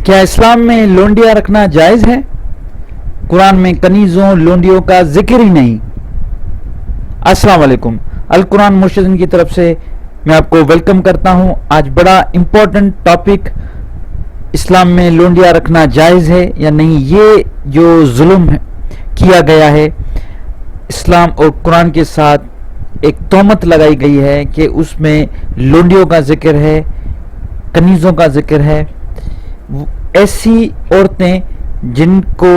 کیا اسلام میں لونڈیاں رکھنا جائز ہے؟ قرآن میں کنیزوں لونڈیوں کا ذکر ہی نہیں۔ السلام علیکم، القرآن مرشدین کی طرف سے میں آپ کو ویلکم کرتا ہوں۔ آج بڑا امپورٹنٹ ٹاپک، اسلام میں لونڈیاں رکھنا جائز ہے یا نہیں۔ یہ جو ظلم کیا گیا ہے اسلام اور قرآن کے ساتھ، ایک تہمت لگائی گئی ہے کہ اس میں لونڈیوں کا ذکر ہے، کنیزوں کا ذکر ہے۔ ایسی عورتیں جن کو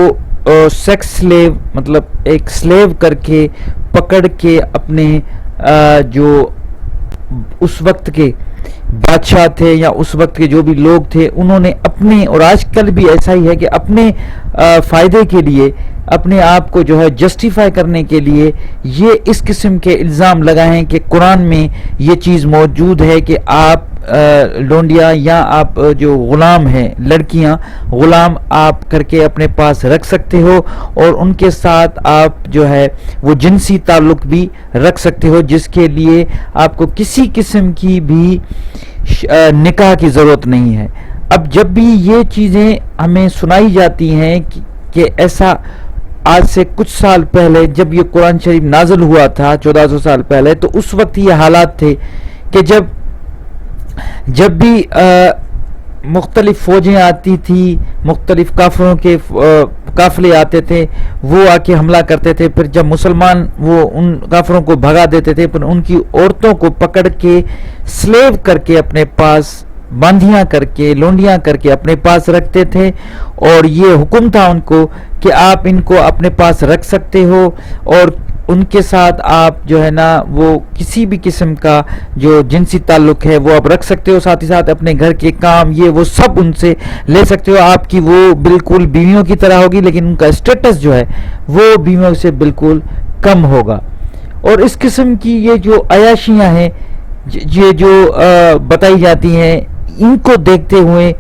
سیکس سلیو، مطلب ایک سلیو کر کے پکڑ کے اپنے جو اس وقت کے بادشاہ تھے یا اس وقت کے جو بھی لوگ تھے، انہوں نے اپنے، اور آج کل بھی ایسا ہی ہے کہ اپنے فائدے کے لیے، اپنے آپ کو جو ہے جسٹیفائی کرنے کے لیے یہ اس قسم کے الزام لگائے ہیں کہ قرآن میں یہ چیز موجود ہے کہ آپ لونڈیا یا آپ جو غلام ہیں، لڑکیاں غلام آپ کر کے اپنے پاس رکھ سکتے ہو، اور ان کے ساتھ آپ جو ہے وہ جنسی تعلق بھی رکھ سکتے ہو، جس کے لیے آپ کو کسی قسم کی بھی نکاح کی ضرورت نہیں ہے۔ اب جب بھی یہ چیزیں ہمیں سنائی جاتی ہیں کہ ایسا، آج سے کچھ سال پہلے جب یہ قرآن شریف نازل ہوا تھا 1400 سال پہلے، تو اس وقت یہ حالات تھے کہ جب بھی مختلف فوجیں آتی تھی، مختلف کافروں کے قافلے آتے تھے، وہ آ کے حملہ کرتے تھے، پھر جب مسلمان وہ ان کافروں کو بھگا دیتے تھے، پھر ان کی عورتوں کو پکڑ کے سلیو کر کے اپنے پاس، باندھیاں کر کے، لونڈیاں کر کے اپنے پاس رکھتے تھے، اور یہ حکم تھا ان کو کہ آپ ان کو اپنے پاس رکھ سکتے ہو، اور ان کے ساتھ آپ جو ہے نا وہ کسی بھی قسم کا جو جنسی تعلق ہے وہ آپ رکھ سکتے ہو، ساتھ ہی ساتھ اپنے گھر کے کام یہ وہ سب ان سے لے سکتے ہو۔ آپ کی وہ بالکل بیویوں کی طرح ہوگی، لیکن ان کا اسٹیٹس جو ہے وہ بیویوں سے بالکل کم ہوگا۔ اور اس قسم کی یہ جو عیاشیاں ہیں، یہ جو بتائی جاتی ہیں، ان کو دیکھتے ہوئے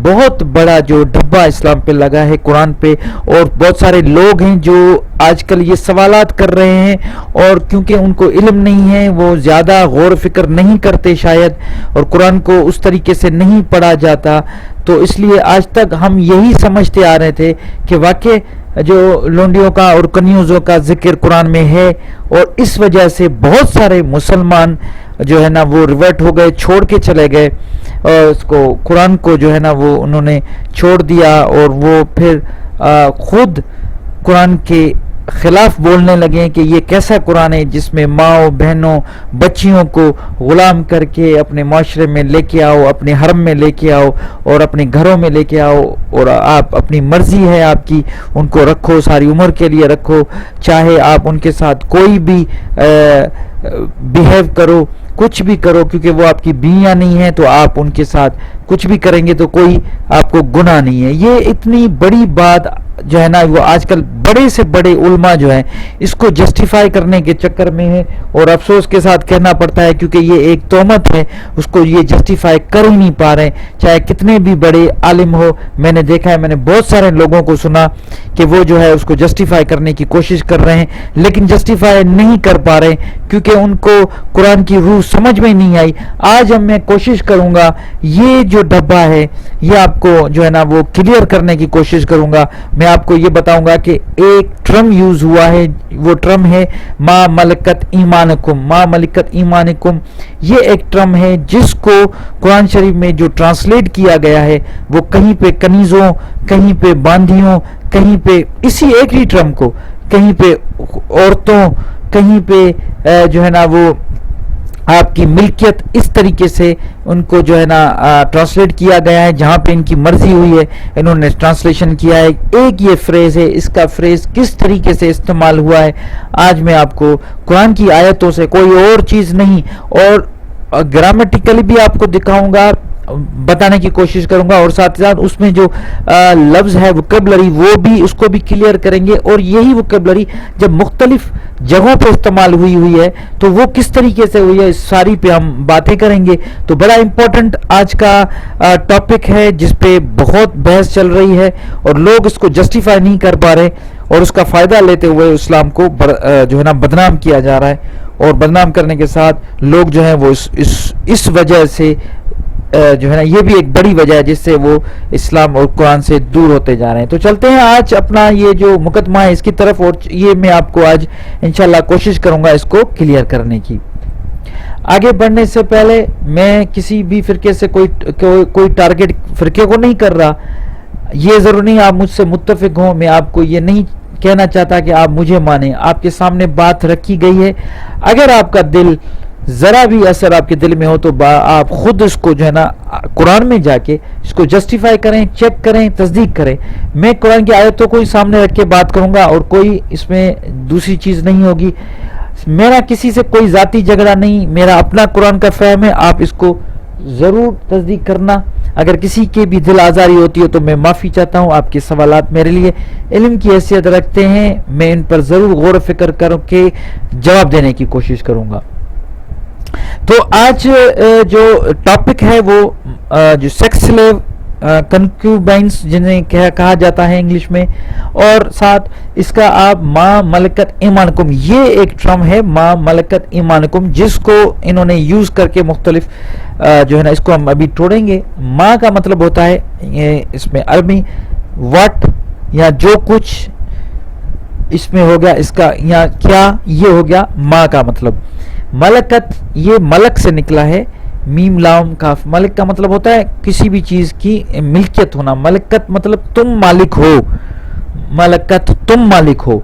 بہت بڑا جو ڈھبہ اسلام پہ لگا ہے، قرآن پہ، اور بہت سارے لوگ ہیں جو آج کل یہ سوالات کر رہے ہیں، اور کیونکہ ان کو علم نہیں ہے، وہ زیادہ غور و فکر نہیں کرتے شاید، اور قرآن کو اس طریقے سے نہیں پڑھا جاتا، تو اس لیے آج تک ہم یہی سمجھتے آ رہے تھے کہ واقع جو لونڈیوں کا اور کنیزوں کا ذکر قرآن میں ہے، اور اس وجہ سے بہت سارے مسلمان جو ہے نا وہ ریورٹ ہو گئے، چھوڑ کے چلے گئے، اور اس کو قرآن کو جو ہے نا وہ انہوں نے چھوڑ دیا، اور وہ پھر خود قرآن کے خلاف بولنے لگے کہ یہ کیسا قرآن ہے جس میں ماؤں بہنوں بچیوں کو غلام کر کے اپنے معاشرے میں لے کے آؤ، اپنے حرم میں لے کے آؤ، اور اپنے گھروں میں لے کے آؤ، اور آپ اپنی مرضی ہے آپ کی، ان کو رکھو، ساری عمر کے لیے رکھو، چاہے آپ ان کے ساتھ کوئی بھی بیہیو کرو، کچھ بھی کرو، کیونکہ وہ آپ کی بیویاں نہیں ہیں، تو آپ ان کے ساتھ کچھ بھی کریں گے تو کوئی آپ کو گناہ نہیں ہے۔ یہ اتنی بڑی بات جو ہے نا وہ آج کل بڑے سے بڑے علماء جو ہیں اس کو جسٹیفائی کرنے کے چکر میں ہے، اور افسوس کے ساتھ کہنا پڑتا ہے کیونکہ یہ ایک تہمت ہے، اس کو یہ جسٹیفائی کر ہی نہیں پا رہے، چاہے کتنے بھی بڑے عالم ہو۔ میں نے دیکھا ہے، میں نے بہت سارے لوگوں کو سنا کہ وہ جو ہے اس کو جسٹیفائی کرنے کی کوشش کر رہے ہیں، لیکن جسٹیفائی نہیں کر پا رہے کیونکہ ان کو قرآن کی روح سمجھ میں نہیں آئی۔ آج میں کوشش کروں گا یہ جو ڈبہ ہے یہ آپ کو جو ہے نا وہ کلیئر کرنے کی کوشش کروں گا۔ میں آپ کو یہ بتاؤں گا کہ ایک ٹرم یوز ہوا ہے، وہ ٹرم ہے ما ملکت ایمانکم۔ ما ملکت ایمانکم یہ ایک ٹرم ہے جس کو قرآن شریف میں جو ٹرانسلیٹ کیا گیا ہے وہ کہیں پہ کنیزوں، کہیں پہ باندھیوں، کہیں پہ اسی ایک ہی ٹرم کو، کہیں پہ عورتوں، کہیں پہ جو ہے نا وہ آپ کی ملکیت، اس طریقے سے ان کو جو ہے نا ٹرانسلیٹ کیا گیا ہے، جہاں پہ ان کی مرضی ہوئی ہے انہوں نے ٹرانسلیشن کیا ہے۔ ایک یہ فریز ہے، اس کا فریز کس طریقے سے استعمال ہوا ہے آج میں آپ کو قرآن کی آیتوں سے، کوئی اور چیز نہیں، اور گرامیٹیکلی بھی آپ کو دکھاؤں گا، بتانے کی کوشش کروں گا، اور ساتھ ہی ساتھ اس میں جو لفظ ہے ووکیبلری وہ بھی اس کو بھی کلیئر کریں گے، اور یہی ووکیبلری جب مختلف جگہوں پہ استعمال ہوئی ہے تو وہ کس طریقے سے ہوئی ہے، اس ساری پہ ہم باتیں کریں گے۔ تو بڑا امپورٹنٹ آج کا ٹاپک ہے جس پہ بہت بحث چل رہی ہے، اور لوگ اس کو جسٹیفائی نہیں کر پا رہے، اور اس کا فائدہ لیتے ہوئے اسلام کو جو ہے نا بدنام کیا جا رہا ہے، اور بدنام کرنے کے ساتھ لوگ جو ہیں وہ اس وجہ سے جو ہے نا یہ بھی ایک بڑی وجہ ہے جس سے وہ اسلام اور قرآن سے دور ہوتے جا رہے ہیں. تو چلتے ہیں آج اپنا یہ جو مقدمہ ہے اس کی طرف, اور یہ میں آپ کو آج انشاءاللہ کوشش کروں گا اس کو کلیئر کرنے کی. آگے بڑھنے سے پہلے میں کسی بھی فرقے سے کوئی ٹارگٹ فرقے کو نہیں کر رہا. یہ ضرور نہیں آپ مجھ سے متفق ہوں, میں آپ کو یہ نہیں کہنا چاہتا کہ آپ مجھے مانیں. آپ کے سامنے بات رکھی گئی ہے, اگر آپ کا دل ذرا بھی اثر آپ کے دل میں ہو تو آپ خود اس کو جو ہے نا قرآن میں جا کے اس کو جسٹیفائی کریں, چیک کریں, تصدیق کریں. میں قرآن کی آیتوں کو ہی سامنے رکھ کے بات کروں گا اور کوئی اس میں دوسری چیز نہیں ہوگی. میرا کسی سے کوئی ذاتی جھگڑا نہیں, میرا اپنا قرآن کا فہم ہے, آپ اس کو ضرور تصدیق کرنا. اگر کسی کے بھی دل آزاری ہوتی ہے تو میں معافی چاہتا ہوں. آپ کے سوالات میرے لیے علم کی حیثیت رکھتے ہیں, میں ان پر ضرور غور و فکر کر کے جواب دینے کی کوشش کروں گا. تو آج جو ٹاپک ہے وہ جو سیکس سلیو کنکیوبائنس جنہیں کہا جاتا ہے انگلش میں, اور ساتھ اس کا آپ ما ملکت ایمانکم, یہ ایک ٹرم ہے ما ملکت ایمانکم جس کو انہوں نے یوز کر کے مختلف جو ہے نا اس کو ہم ابھی توڑیں گے. ما کا مطلب ہوتا ہے اس میں عربی واٹ یا جو کچھ اس میں ہو گیا, اس کا یا کیا, یہ ہو گیا ما کا مطلب. ملکت یہ ملک سے نکلا ہے, میم لام کاف. ملک کا مطلب ہوتا ہے کسی بھی چیز کی ملکیت ہونا. ملکت مطلب تم مالک ہو, ملکت تم مالک ہو.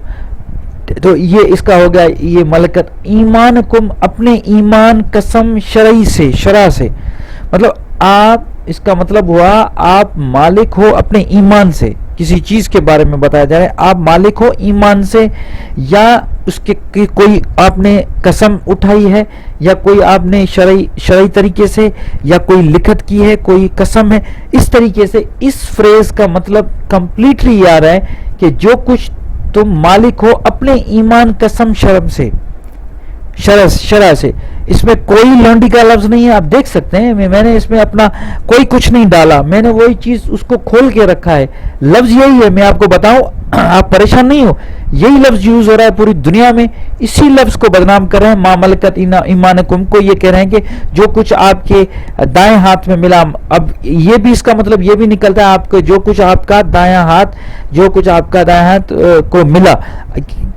تو یہ اس کا ہو گیا یہ ملکت. ایمانکم اپنے ایمان, قسم شرعی سے, شرع سے, مطلب آپ اس کا مطلب ہوا آپ مالک ہو اپنے ایمان سے. کسی چیز کے بارے میں بتایا جا رہا ہے آپ مالک ہو ایمان سے, یا اس کے کوئی آپ نے قسم اٹھائی ہے, یا کوئی آپ نے شرعی طریقے سے, یا کوئی لکھت کی ہے, کوئی قسم ہے, اس طریقے سے. اس فریز کا مطلب کمپلیٹلی یہ آ رہا ہے کہ جو کچھ تم مالک ہو اپنے ایمان, قسم, شرم سے, شرع سے. اس میں کوئی لونڈی کا لفظ نہیں ہے, آپ دیکھ سکتے ہیں میں نے اس میں اپنا کوئی کچھ نہیں ڈالا, میں نے وہی چیز اس کو کھول کے رکھا ہے. لفظ یہی ہے, میں آپ کو بتاؤں, آپ پریشان نہیں ہو, یہی لفظ یوز ہو رہا ہے پوری دنیا میں. اسی لفظ کو بدنام کر رہے ہیں ما ملکت ایمانکم کو, یہ کہہ رہے ہیں کہ جو کچھ آپ کے دائیں ہاتھ میں ملا. اب یہ بھی اس کا مطلب یہ بھی نکلتا ہے آپ کو جو کچھ آپ کا دایاں ہاتھ, جو کچھ آپ کا دایاں ہاتھ کو ملا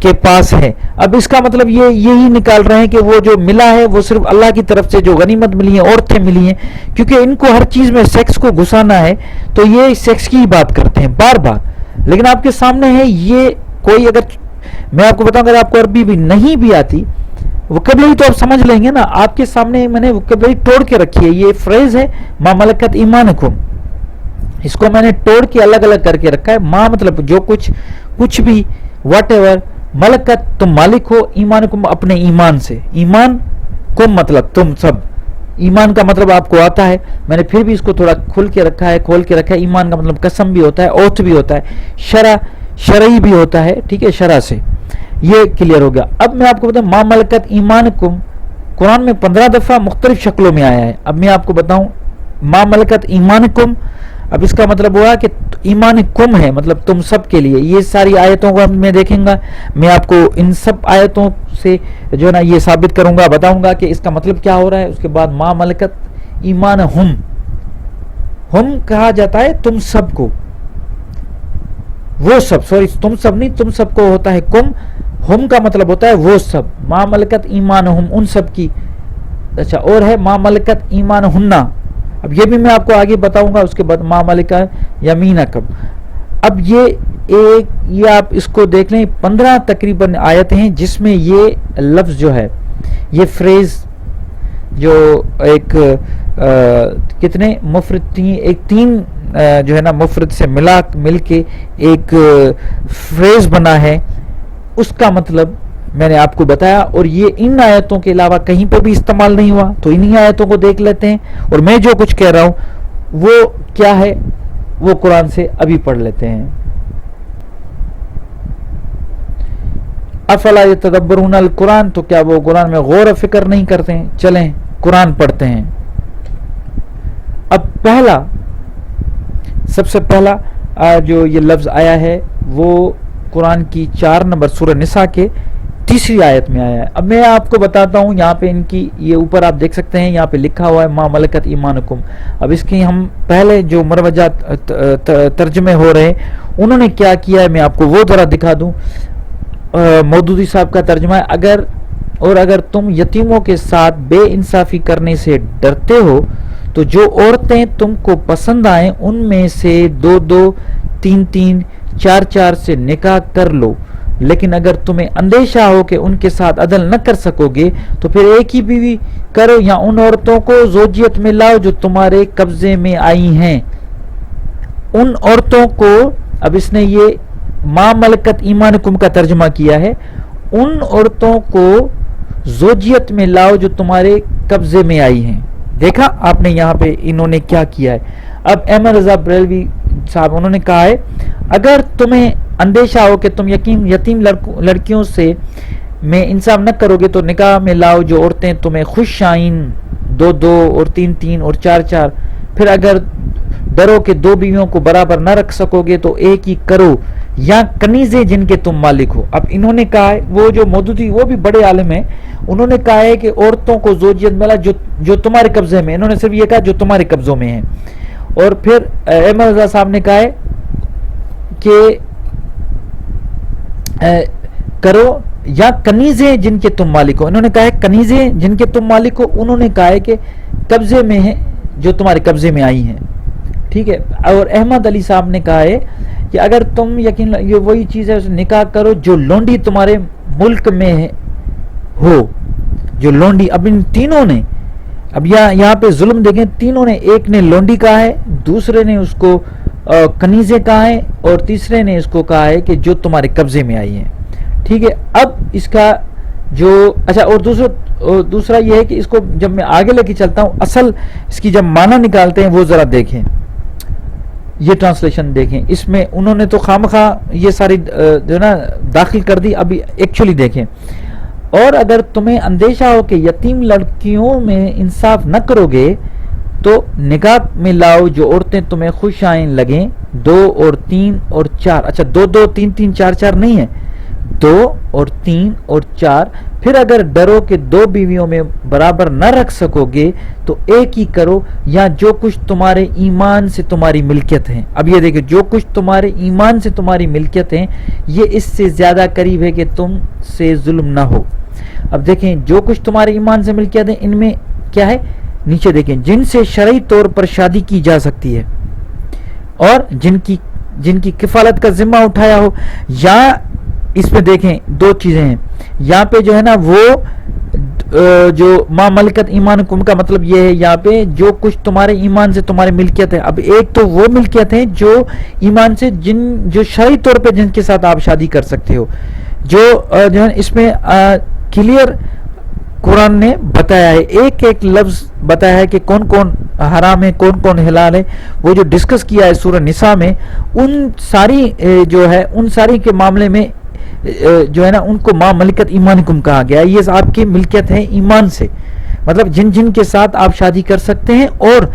کے پاس ہے. اب اس کا مطلب یہی نکال رہے ہیں کہ وہ جو ملا ہے وہ صرف اللہ کی طرف سے جو غنیمت ملی ہیں, عورتیں ملی ہیں, کیونکہ ان کو ہر چیز میں سیکس کو گھسانا ہے تو یہ سیکس کی بات کرتے ہیں بار بار. لیکن آپ کے سامنے ہے یہ کوئی, اگر میں آپ کو بتاؤں اگر آپ کو عربی بھی نہیں بھی آتی وکیبلری تو آپ سمجھ لیں گے نا. آپ کے سامنے میں نے وکیبلری توڑ کے رکھی ہے. یہ فریز ہے ما ملکت ایمانکم, اس کو میں نے توڑ کے الگ الگ کر کے رکھا ہے. ما مطلب جو کچھ, کچھ بھی, واٹ ایور. ملکت تم مالک ہو, ایمانکم اپنے ایمان سے. ایمان کم مطلب تم سب, ایمان کا مطلب آپ کو آتا ہے, میں نے پھر بھی اس کو تھوڑا کھول کے رکھا ہے. ایمان کا مطلب قسم بھی ہوتا ہے, اوتھ بھی ہوتا ہے, شرعی بھی ہوتا ہے, ٹھیک ہے, شرع سے. یہ کلیئر ہو گیا. اب میں آپ کو بتاؤں ما ملکت ایمانکم قرآن میں 15 دفعہ مختلف شکلوں میں آیا ہے. اب میں آپ کو بتاؤں ما ملکت ایمانکم, اب اس کا مطلب ہوا کہ ایمان کم ہے, مطلب تم سب کے لیے. یہ ساری آیتوں کو میں دیکھیں گا, میں آپ کو ان سب آیتوں سے جو ہے نا یہ ثابت کروں گا, بتاؤں گا کہ اس کا مطلب کیا ہو رہا ہے. اس کے بعد ما ملکت ایمان ہم کہا جاتا ہے تم سب کو, وہ سب, سوری تم سب نہیں, تم سب کو ہوتا ہے کم, ہم کا مطلب ہوتا ہے وہ سب. ما ملکت ایمان ان سب کی. اچھا, اور ہے ما ملکت ایمان ہننا. اب یہ بھی میں آپ کو آگے بتاؤں گا. اس کے بعد ما ملکت یمینکم. اب یہ آپ اس کو دیکھ لیں, 15 تقریباً آیتیں ہیں جس میں یہ لفظ جو ہے, یہ فریز جو ایک کتنے مفرد تھی, ایک 3 جو ہے نا مفرد سے مل کے ایک فریز بنا ہے, اس کا مطلب میں نے آپ کو بتایا. اور یہ ان آیتوں کے علاوہ کہیں پہ بھی استعمال نہیں ہوا, تو انہی آیتوں کو دیکھ لیتے ہیں. اور میں جو کچھ کہہ رہا ہوں وہ کیا ہے وہ قرآن سے ابھی پڑھ لیتے ہیں. افلا یتدبرون القرآن, تو کیا وہ قرآن میں غور و فکر نہیں کرتے ہیں. چلیں قرآن پڑھتے ہیں. اب سب سے پہلا جو یہ لفظ آیا ہے وہ قرآن کی 4 نمبر سورہ نساء کے تیسری آیت میں آیا ہے. اب میں آپ کو بتاتا ہوں یہاں پہ ان کی یہ اوپر آپ دیکھ سکتے ہیں یہاں پہ لکھا ہوا ہے ما ملکت ایمانکم. اب اس کی ہم پہلے جو مروجات ترجمے ہو رہے ہیں انہوں نے کیا کیا ہے میں آپ کو وہ ذرا دکھا دوں. مودودی صاحب کا ترجمہ ہے اگر تم یتیموں کے ساتھ بے انصافی کرنے سے ڈرتے ہو تو جو عورتیں تم کو پسند آئیں ان میں سے 2-2 3-3 4-4 سے نکاح کر لو، لیکن اگر تمہیں اندیشہ ہو کہ ان کے ساتھ عدل نہ کر سکو گے تو پھر ایک ہی بیوی کرو یا ان عورتوں کو زوجیت میں لاؤ جو تمہارے قبضے میں آئی ہیں. ان عورتوں کو، اب اس نے یہ ما ملکت ایمانکم کا ترجمہ کیا ہے، ان عورتوں کو زوجیت میں لاؤ جو تمہارے قبضے میں آئی ہیں. دیکھا آپ نے یہاں پہ انہوں نے کیا کیا ہے. اب احمد رضا بریلوی صاحب انہوں نے کہا ہے اگر تمہیں اندیشہ ہو کہ تم یتیم لڑکیوں سے میں انصاف نہ کرو گے تو نکاح میں لاؤ جو عورتیں تمہیں خوش آئیں 2-2 اور 3-3 اور 4-4. پھر اگر ڈرو کہ 2 بیویوں کو برابر نہ رکھ سکو گے تو ایک ہی کرو یا کنیزیں جن کے تم مالک ہو. اب انہوں نے کہا ہے وہ جو مودودی وہ بھی بڑے عالم ہیں، انہوں نے کہا ہے کہ عورتوں کو زوجیت ملا جو تمہارے قبضے میں، انہوں نے صرف یہ کہا جو تمہارے قبضوں میں ہیں. اور پھر احمد رضا صاحب نے کہا ہے کہ کرو یا کنیزیں جن کے تم مالک ہو. انہوں نے کہا ہے کنیزیں جن کے تم مالک ہو، انہوں نے کہا ہے کہ قبضے میں ہیں جو تمہارے قبضے میں آئی ہیں. ٹھیک ہے. اور احمد علی صاحب نے کہا ہے کہ اگر تم یقین یہ وہی چیز ہے نکاح کرو جو لونڈی تمہارے ملک میں ہو، جو لونڈی. اب ان تینوں نے، اب یہاں پہ ظلم دیکھیں، تینوں نے، ایک نے لونڈی کہا ہے، دوسرے نے اس کو کنیزیں کہا ہے اور تیسرے نے اس کو کہا ہے کہ جو تمہارے قبضے میں آئی ہیں. ٹھیک ہے. اب اس کا جو اچھا اور دوسرا یہ ہے کہ اس کو جب میں آگے لے کے چلتا ہوں اصل اس کی جب معنی نکالتے ہیں وہ ذرا دیکھیں، یہ ٹرانسلیشن دیکھیں. اس میں انہوں نے تو خامخواہ یہ ساری جو نا داخل کر دی. ابھی ایکچولی دیکھیں، اور اگر تمہیں اندیشہ ہو کہ یتیم لڑکیوں میں انصاف نہ کرو گے تو نکاح میں لاؤ جو عورتیں تمہیں خوش آئیں لگیں 2 اور 3 اور 4. اچھا 2-2 3-3 4-4 نہیں ہے، 2 اور 3 اور 4. پھر اگر ڈرو کہ 2 بیویوں میں برابر نہ رکھ سکو گے تو ایک ہی کرو یا جو کچھ تمہارے ایمان سے تمہاری ملکیت ہیں. اب یہ دیکھیں، جو کچھ تمہارے ایمان سے تمہاری ملکیت ہیں یہ اس سے زیادہ قریب ہے کہ تم سے ظلم نہ ہو. اب دیکھیں جو کچھ تمہارے ایمان سے ملکیت ہیں ان میں کیا ہے، نیچے دیکھیں، جن سے شرعی طور پر شادی کی جا سکتی ہے اور جن کی کفالت کا ذمہ اٹھایا ہو. یا اس میں دیکھیں 2 چیزیں ہیں یہاں پہ جو ہے نا، وہ جو ما ملکت ایمانکم کا مطلب یہ ہے یہاں پہ جو کچھ تمہارے ایمان سے تمہاری ملکیت ہے. اب ایک تو وہ ملکیت ہیں جو ایمان سے جو شرعی طور پہ جن کے ساتھ آپ شادی کر سکتے ہو، جو ہے اس میں کلیئر قرآن نے بتایا ہے، ایک ایک لفظ بتایا ہے کہ کون کون حرام ہے کون کون حلال ہے. وہ جو ڈسکس کیا ہے سورہ نساء میں، ان ساری جو ہے ان ساری کے معاملے میں جو ہے نا ان کو ما ملکت ایمانکم کہا گیا. یہ آپ کی ملکیت ہے ایمان سے، مطلب جن کے ساتھ آپ شادی کر سکتے ہیں اور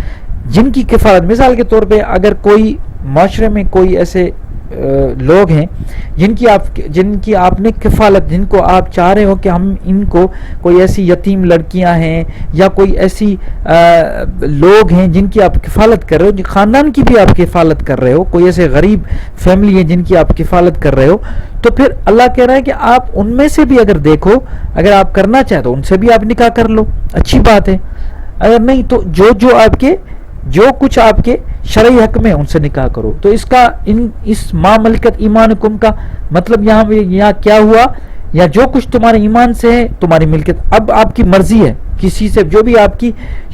جن کی کفالت. مثال کے طور پہ اگر کوئی معاشرے میں کوئی ایسے لوگ ہیں جن کی آپ نے کفالت، جن کو آپ چاہ رہے ہو کہ ہم ان کو، کوئی ایسی یتیم لڑکیاں ہیں یا کوئی ایسی لوگ ہیں جن کی آپ کفالت کر رہے ہو، خاندان کی بھی آپ کفالت کر رہے ہو، کوئی ایسے غریب فیملی ہیں جن کی آپ کفالت کر رہے ہو، تو پھر اللہ کہہ رہا ہے کہ آپ ان میں سے بھی اگر دیکھو، اگر آپ کرنا چاہیں تو ان سے بھی آپ نکاح کر لو، اچھی بات ہے. اگر نہیں تو جو کچھ آپ کے شرعی حق میں ان سے نکاح کرو. تو اس ما ملکت ایمانکم کا مطلب یہاں کیا ہوا، یا جو کچھ تمہارے ایمان سے ہے تمہاری ملکیت. اب آپ کی مرضی ہے کسی سے جو بھی آپ کی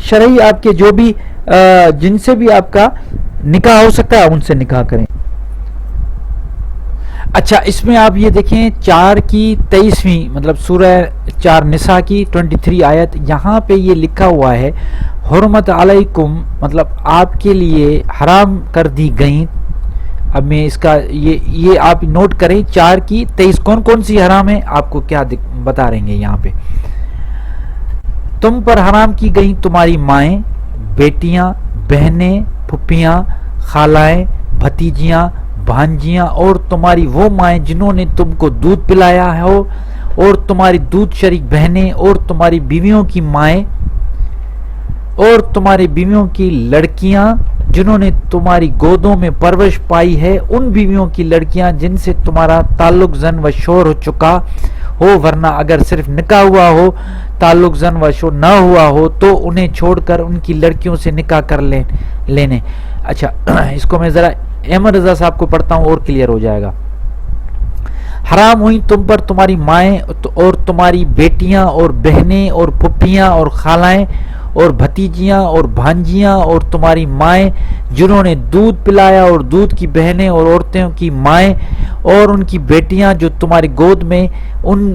شرعی، آپ کے جو بھی جن سے بھی آپ کا نکاح ہو سکتا ہے ان سے نکاح کریں. اچھا اس میں آپ یہ دیکھیں 4 کی 23ویں مطلب سورہ 4 نساء کی 23 آیت، یہاں پہ یہ لکھا ہوا ہے حرمت علیکم، مطلب آپ کے لیے حرام کر دی گئیں. اب میں اس کا یہ آپ نوٹ کریں 4 کی 23 کون کون سی حرام ہے، آپ کو کیا بتا رہیں گے یہاں پہ. تم پر حرام کی گئیں تمہاری مائیں، بیٹیاں، بہنیں، پھپھیاں، خالائیں، بھتیجیاں، بھانجیاں اور تمہاری وہ مائیں جنہوں نے تم کو دودھ پلایا ہو، اور تمہاری دودھ شریک بہنیں، اور تمہاری بیویوں کی مائیں، اور تمہاری بیویوں کی لڑکیاں جنہوں نے تمہاری گودوں میں پرورش پائی ہے، ان بیویوں کی لڑکیاں جن سے تمہارا تعلق زن و شور ہو چکا ہو، ورنہ اگر صرف نکاح ہوا ہو، تعلق زن و شور نہ ہوا ہو تو انہیں چھوڑ کر ان کی لڑکیوں سے نکاح کر لینے۔ اچھا اس کو میں ذرا احمد رضا صاحب کو پڑھتا ہوں اور کلیئر ہو جائے گا۔ حرام ہوئی تم پر تمہاری مائیں اور تمہاری بیٹیاں اور بہنیں اور پھپھیاں اور خالائیں اور بھتیجیاں اور بھانجیاں اور تمہاری مائیں جنہوں نے دودھ پلایا، اور دودھ کی بہنیں اور عورتوں کی مائیں اور ان کی بیٹیاں جو تمہاری گود میں، ان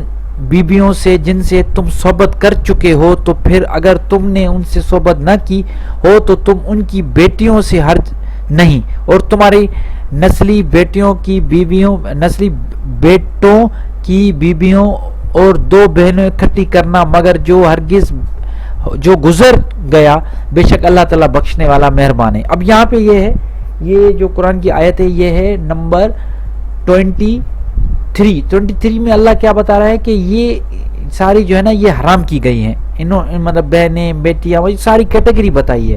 بیبیوں سے جن سے تم صحبت کر چکے ہو، تو پھر اگر تم نے ان سے صحبت نہ کی ہو تو تم ان کی بیٹیوں سے حرج نہیں، اور تمہاری نسلی بیٹوں کی بیویوں اور دو بہنیں اکٹھی کرنا، مگر جو گزر گیا، بے شک اللہ تعالیٰ بخشنے والا مہربان ہے۔ اب یہاں پہ یہ ہے، یہ جو قرآن کی آیت ہے یہ ہے نمبر 23 میں اللہ کیا بتا رہا ہے کہ یہ ساری جو ہے نا یہ حرام کی گئی ہیں، مطلب بہنیں، بیٹیاں، وہ ساری کیٹیگری بتائی ہے،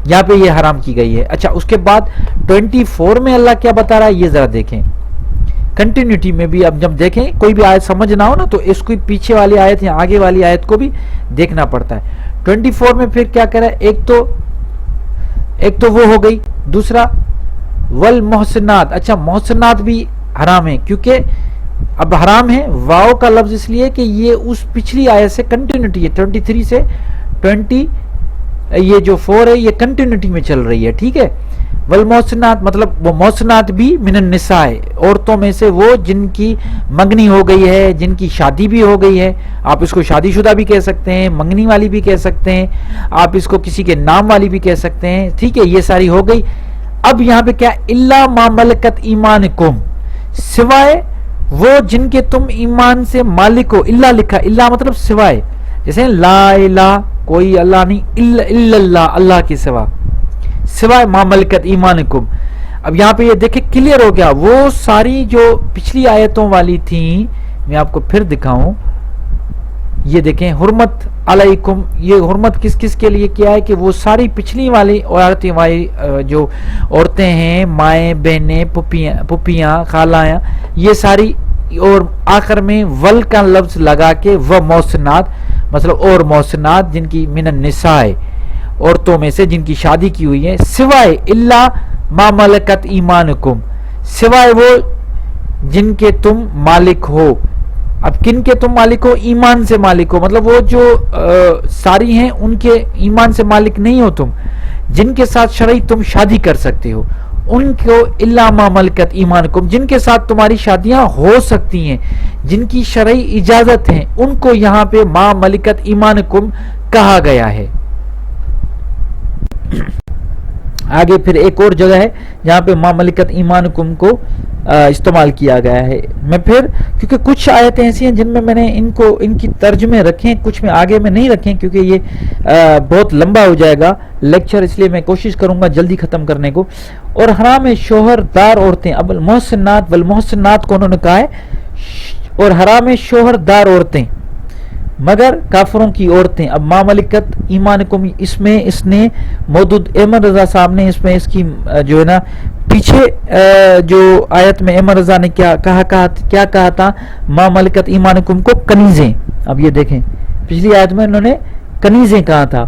یہاں پہ یہ حرام کی گئی ہے۔ اچھا اس کے بعد 24 میں اللہ کیا بتا رہا ہے یہ ذرا دیکھیں، کنٹینیوٹی میں بھی اب جب دیکھیں کوئی بھی آیت سمجھ نہ ہو نا تو اس کو پیچھے والی آیت یا آگے والی آیت کو بھی دیکھنا پڑتا ہے۔ 24 میں پھر کیا کرا ہے، ایک تو وہ ہو گئی، دوسرا والمحسنات۔ اچھا محسنات بھی حرام ہے، کیونکہ اب حرام ہے واو کا لفظ اس لیے کہ یہ اس پچھلی آیت سے کنٹینیوٹی ہے، 23 سے 20 یہ جو 4 ہے یہ کنٹینیوٹی میں چل رہی ہے، ٹھیک ہے۔ والمحسنات مطلب وہ محسنات بھی من النساء، عورتوں میں سے وہ جن کی منگنی ہو گئی ہے، جن کی شادی بھی ہو گئی ہے، آپ اس کو شادی شدہ بھی کہہ سکتے ہیں، منگنی والی بھی کہہ سکتے ہیں، آپ اس کو کسی کے نام والی بھی کہہ سکتے ہیں، ٹھیک ہے، یہ ساری ہو گئی۔ اب یہاں پہ کیا، الا ما ملکت ایمانکم، سوائے وہ جن کے تم ایمان سے مالک ہو، الا لکھا، الا مطلب سوائے، جیسے لا الہ کوئی اللہ نہیں، الا اللہ، اللہ کے سوائے ما ملکت ایمانکم۔ اب یہاں پہ یہ دیکھیں کلیئر ہو گیا، وہ ساری جو پچھلی آیتوں والی تھیں میں آپ کو پھر دکھاؤں، یہ دیکھیں حرمت علیکم، یہ حرمت کس کس کے لیے کیا ہے کہ وہ ساری پچھلی والی عورتیں والی جو عورتیں ہیں، مائیں، بہنیں، پھپھیاں، خالائیں، یہ ساری، اور آخر میں ول کا لفظ لگا کے وہ محسنات مطلب اور محسنات جن کی من النساء، عورتوں میں سے جن کی شادی کی ہوئی ہے، سوائے الا ما ملکت ایمانکم، سوائے وہ جن کے تم مالک ہو۔ اب کن کے تم مالک ہو، ایمان سے مالک ہو، مطلب وہ جو ساری ہیں ان کے ایمان سے مالک نہیں ہو تم، جن کے ساتھ شرعی تم شادی کر سکتے ہو ان کو، الا ما ملکت ایمانکم، جن کے ساتھ تمہاری شادیاں ہو سکتی ہیں، جن کی شرعی اجازت ہے، ان کو یہاں پہ ما ملکت ایمانکم کہا گیا ہے۔ آگے پھر ایک اور جگہ ہے جہاں پہ ما ملکت ایمانکم کو استعمال کیا گیا ہے۔ میں پھر کیونکہ کچھ آیتیں ایسی ہیں جن میں نے ان کی ترجمے رکھیں، کچھ میں آگے میں نہیں رکھیں کیونکہ یہ بہت لمبا ہو جائے گا لیکچر، اس لیے میں کوشش کروں گا جلدی ختم کرنے کو۔ اور حرام ہے شوہر دار عورتیں، اب المحسنات والمحسنات کو انہوں نے کہا ہے، اور حرام ہے شوہر دار عورتیں مگر کافروں کی عورتیں۔ اب ما ملکت ایمانکم، اس میں اس نے مودود احمد رضا صاحب نے اس میں اس کی جو ہے نا پیچھے جو آیت میں احمد رضا نے کیا کہا تھا، ما ملکت ایمانکم کو کنیزیں۔ اب یہ دیکھیں پچھلی آیت میں انہوں نے کنیزیں کہا تھا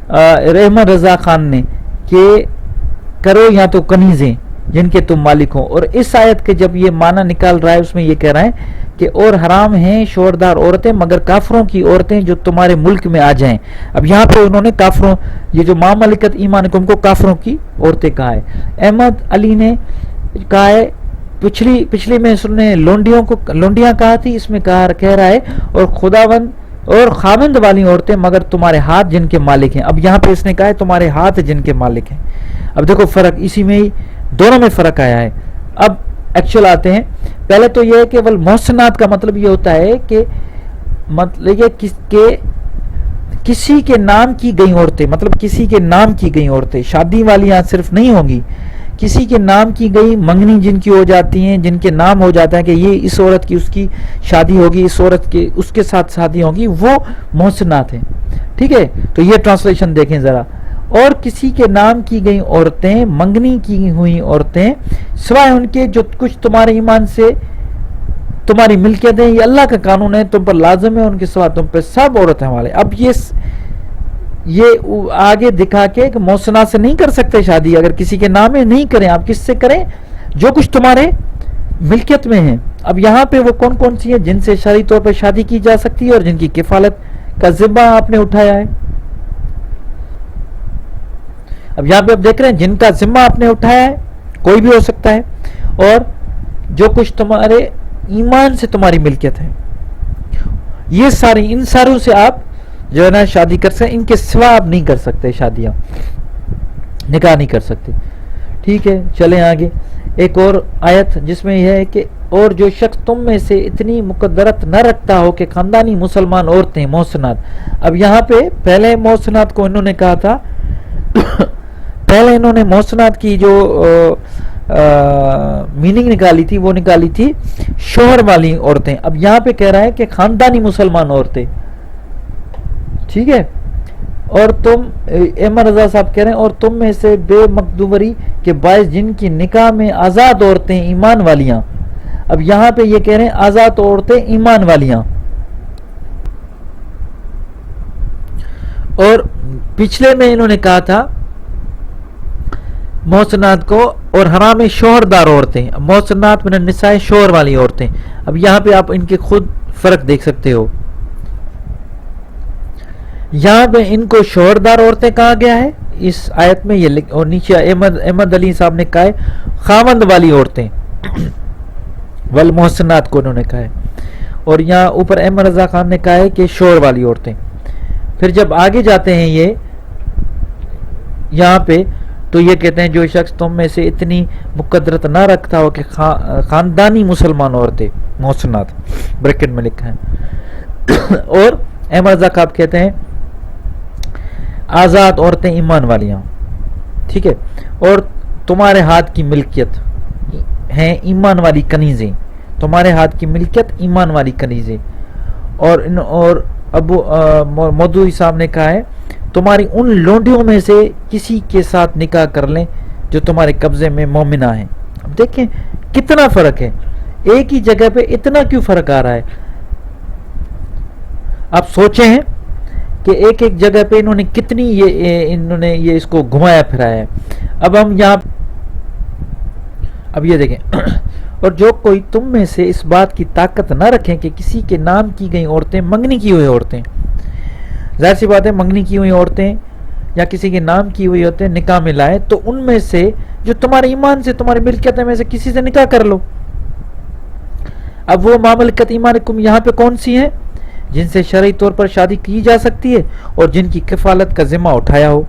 احمد رضا خان نے کہ کرو یا تو کنیزیں جن کے تم مالک ہوں، اور اس آیت کے جب یہ معنی نکال رہا ہے اس میں یہ کہہ رہا ہے کہ اور حرام ہیں شوہردار عورتیں مگر کافروں کی عورتیں جو تمہارے ملک میں آ جائیں۔ اب یہاں پہ انہوں نے کافروں، یہ جو ما ملکت ایمانکم کو کافروں کی عورتیں کہا ہے۔ احمد علی نے کہا ہے، پچھلی میں اس نے لونڈیاں کہا تھی، اس میں کہہ رہا ہے اور خداوند اور خاوند والی عورتیں مگر تمہارے ہاتھ جن کے مالک ہیں۔ اب یہاں پہ اس نے کہا ہے تمہارے ہاتھ جن کے مالک ہیں۔ اب دیکھو فرق اسی میں ہی، دونوں میں فرق آیا ہے۔ اب ایکچوئل آتے ہیں، پہلے تو یہ ہے کہ والمحسنات کا مطلب یہ ہوتا ہے کہ کسی کے نام کی گئی عورتیں، مطلب کسی کے نام کی گئی عورتیں، شادی والیاں صرف نہیں ہوں گی، کسی کے نام کی گئی منگنی جن کی ہو جاتی ہیں، جن کے نام ہو جاتا ہے کہ یہ اس عورت کی اس کی شادی ہوگی، اس عورت کی اس کے ساتھ شادی ہوگی، وہ محسنات ہیں. ٹھیک ہے، تو یہ ٹرانسلیشن دیکھیں ذرا. اور کسی کے نام کی گئی عورتیں، منگنی کی ہوئی عورتیں، سوائے ان کے جو کچھ تمہارے ایمان سے تمہاری ملکیت ہے. یہ اللہ کا قانون ہے، تم پر لازم ہے، ان کے سوا تم پہ سب عورتیں والے. اب یہ آگے دکھا کے کہ محسنات سے نہیں کر سکتے شادی. اگر کسی کے نام ہے نہیں کریں، آپ کس سے کریں؟ جو کچھ تمہارے ملکیت میں ہیں. اب یہاں پہ وہ کون کون سی ہیں جن سے شرعی طور پر شادی کی جا سکتی ہے اور جن کی کفالت کا ذمہ آپ نے اٹھایا ہے. اب یہاں پہ آپ دیکھ رہے ہیں جن کا ذمہ آپ نے اٹھایا ہے، کوئی بھی ہو سکتا ہے، اور جو کچھ تمہارے ایمان سے تمہاری ملکیت ہے. یہ ساری، ان ساروں سے آپ جو ہے نا شادی کر سکتے. ان کے سوا آپ نہیں کر سکتے شادیاں، نکاح نہیں کر سکتے. ٹھیک ہے، چلیں آگے. ایک اور آیت جس میں یہ ہے کہ اور جو شخص تم میں سے اتنی مقدرت نہ رکھتا ہو کہ خاندانی مسلمان عورتیں محسنات. اب یہاں پہ پہلے محسنات کو انہوں نے کہا تھا، پہلے انہوں نے محسنات کی جو میننگ نکالی تھی وہ نکالی تھی شوہر والی عورتیں. اب یہاں پہ کہہ رہا ہے کہ خاندانی مسلمان عورتیں. ٹھیک ہے، اور تم احمد رضا صاحب کہہ رہے ہیں اور تم میں سے بے مقدوری کے باعث جن کی نکاح میں آزاد عورتیں ایمان والیاں. اب یہاں پہ یہ کہہ رہے ہیں آزاد عورتیں ایمان والیاں. اور پچھلے میں انہوں نے کہا تھا محسنات کو اور حرام شوہردار عورتیں. محسنات من النساء شوہر والی عورتیں. اب یہاں پہ آپ ان کے خود فرق دیکھ سکتے ہو. یہاں پہ ان کو شوہردار عورتیں کہا گیا ہے اس آیت میں، یہ اور نیچے احمد علی صاحب نے کہا ہے خاوند والی عورتیں، والمحسنات کو انہوں نے کہا ہے. اور یہاں اوپر احمد رضا خان نے کہا ہے کہ شوہر والی عورتیں. پھر جب آگے جاتے ہیں یہ یہاں پہ تو یہ کہتے ہیں جو شخص تم میں سے اتنی مقدرت نہ رکھتا ہو کہ خاندانی مسلمان عورتیں محسنات، بریکٹ میں لکھا ہے. اور احمد رضا صاحب کہتے ہیں آزاد عورتیں ایمان والیاں. ٹھیک ہے، اور تمہارے ہاتھ کی ملکیت ہیں ایمان والی کنیزیں. تمہارے ہاتھ کی ملکیت ایمان والی کنیزیں. اور ابو مودودی صاحب نے کہا ہے تمہاری ان لونڈیوں میں سے کسی کے ساتھ نکاح کر لیں جو تمہارے قبضے میں مومنہ ہیں. اب دیکھیں کتنا فرق ہے، ایک ہی جگہ پہ اتنا کیوں فرق آ رہا ہے. آپ سوچیں ہیں کہ ایک ایک جگہ پہ انہوں نے کتنی انہوں نے یہ اس کو گھمایا پھرایا ہے. اب ہم یہاں اب یہ دیکھیں اور جو کوئی تم میں سے اس بات کی طاقت نہ رکھیں کہ کسی کے نام کی گئی عورتیں، منگنی کی ہوئی عورتیں، ظاہر سی بات ہے منگنی کی ہوئی عورتیں یا کسی کے نام کی ہوئی عورتیں نکاح میں لائے تو ان میں سے جو تمہارے ایمان سے تمہاری ملکیت میں سے کسی سے نکاح کر لو. اب وہ ماملکت ایمانکم یہاں پہ کون سی ہیں؟ جن سے شرعی طور پر شادی کی جا سکتی ہے اور جن کی کفالت کا ذمہ اٹھایا ہو.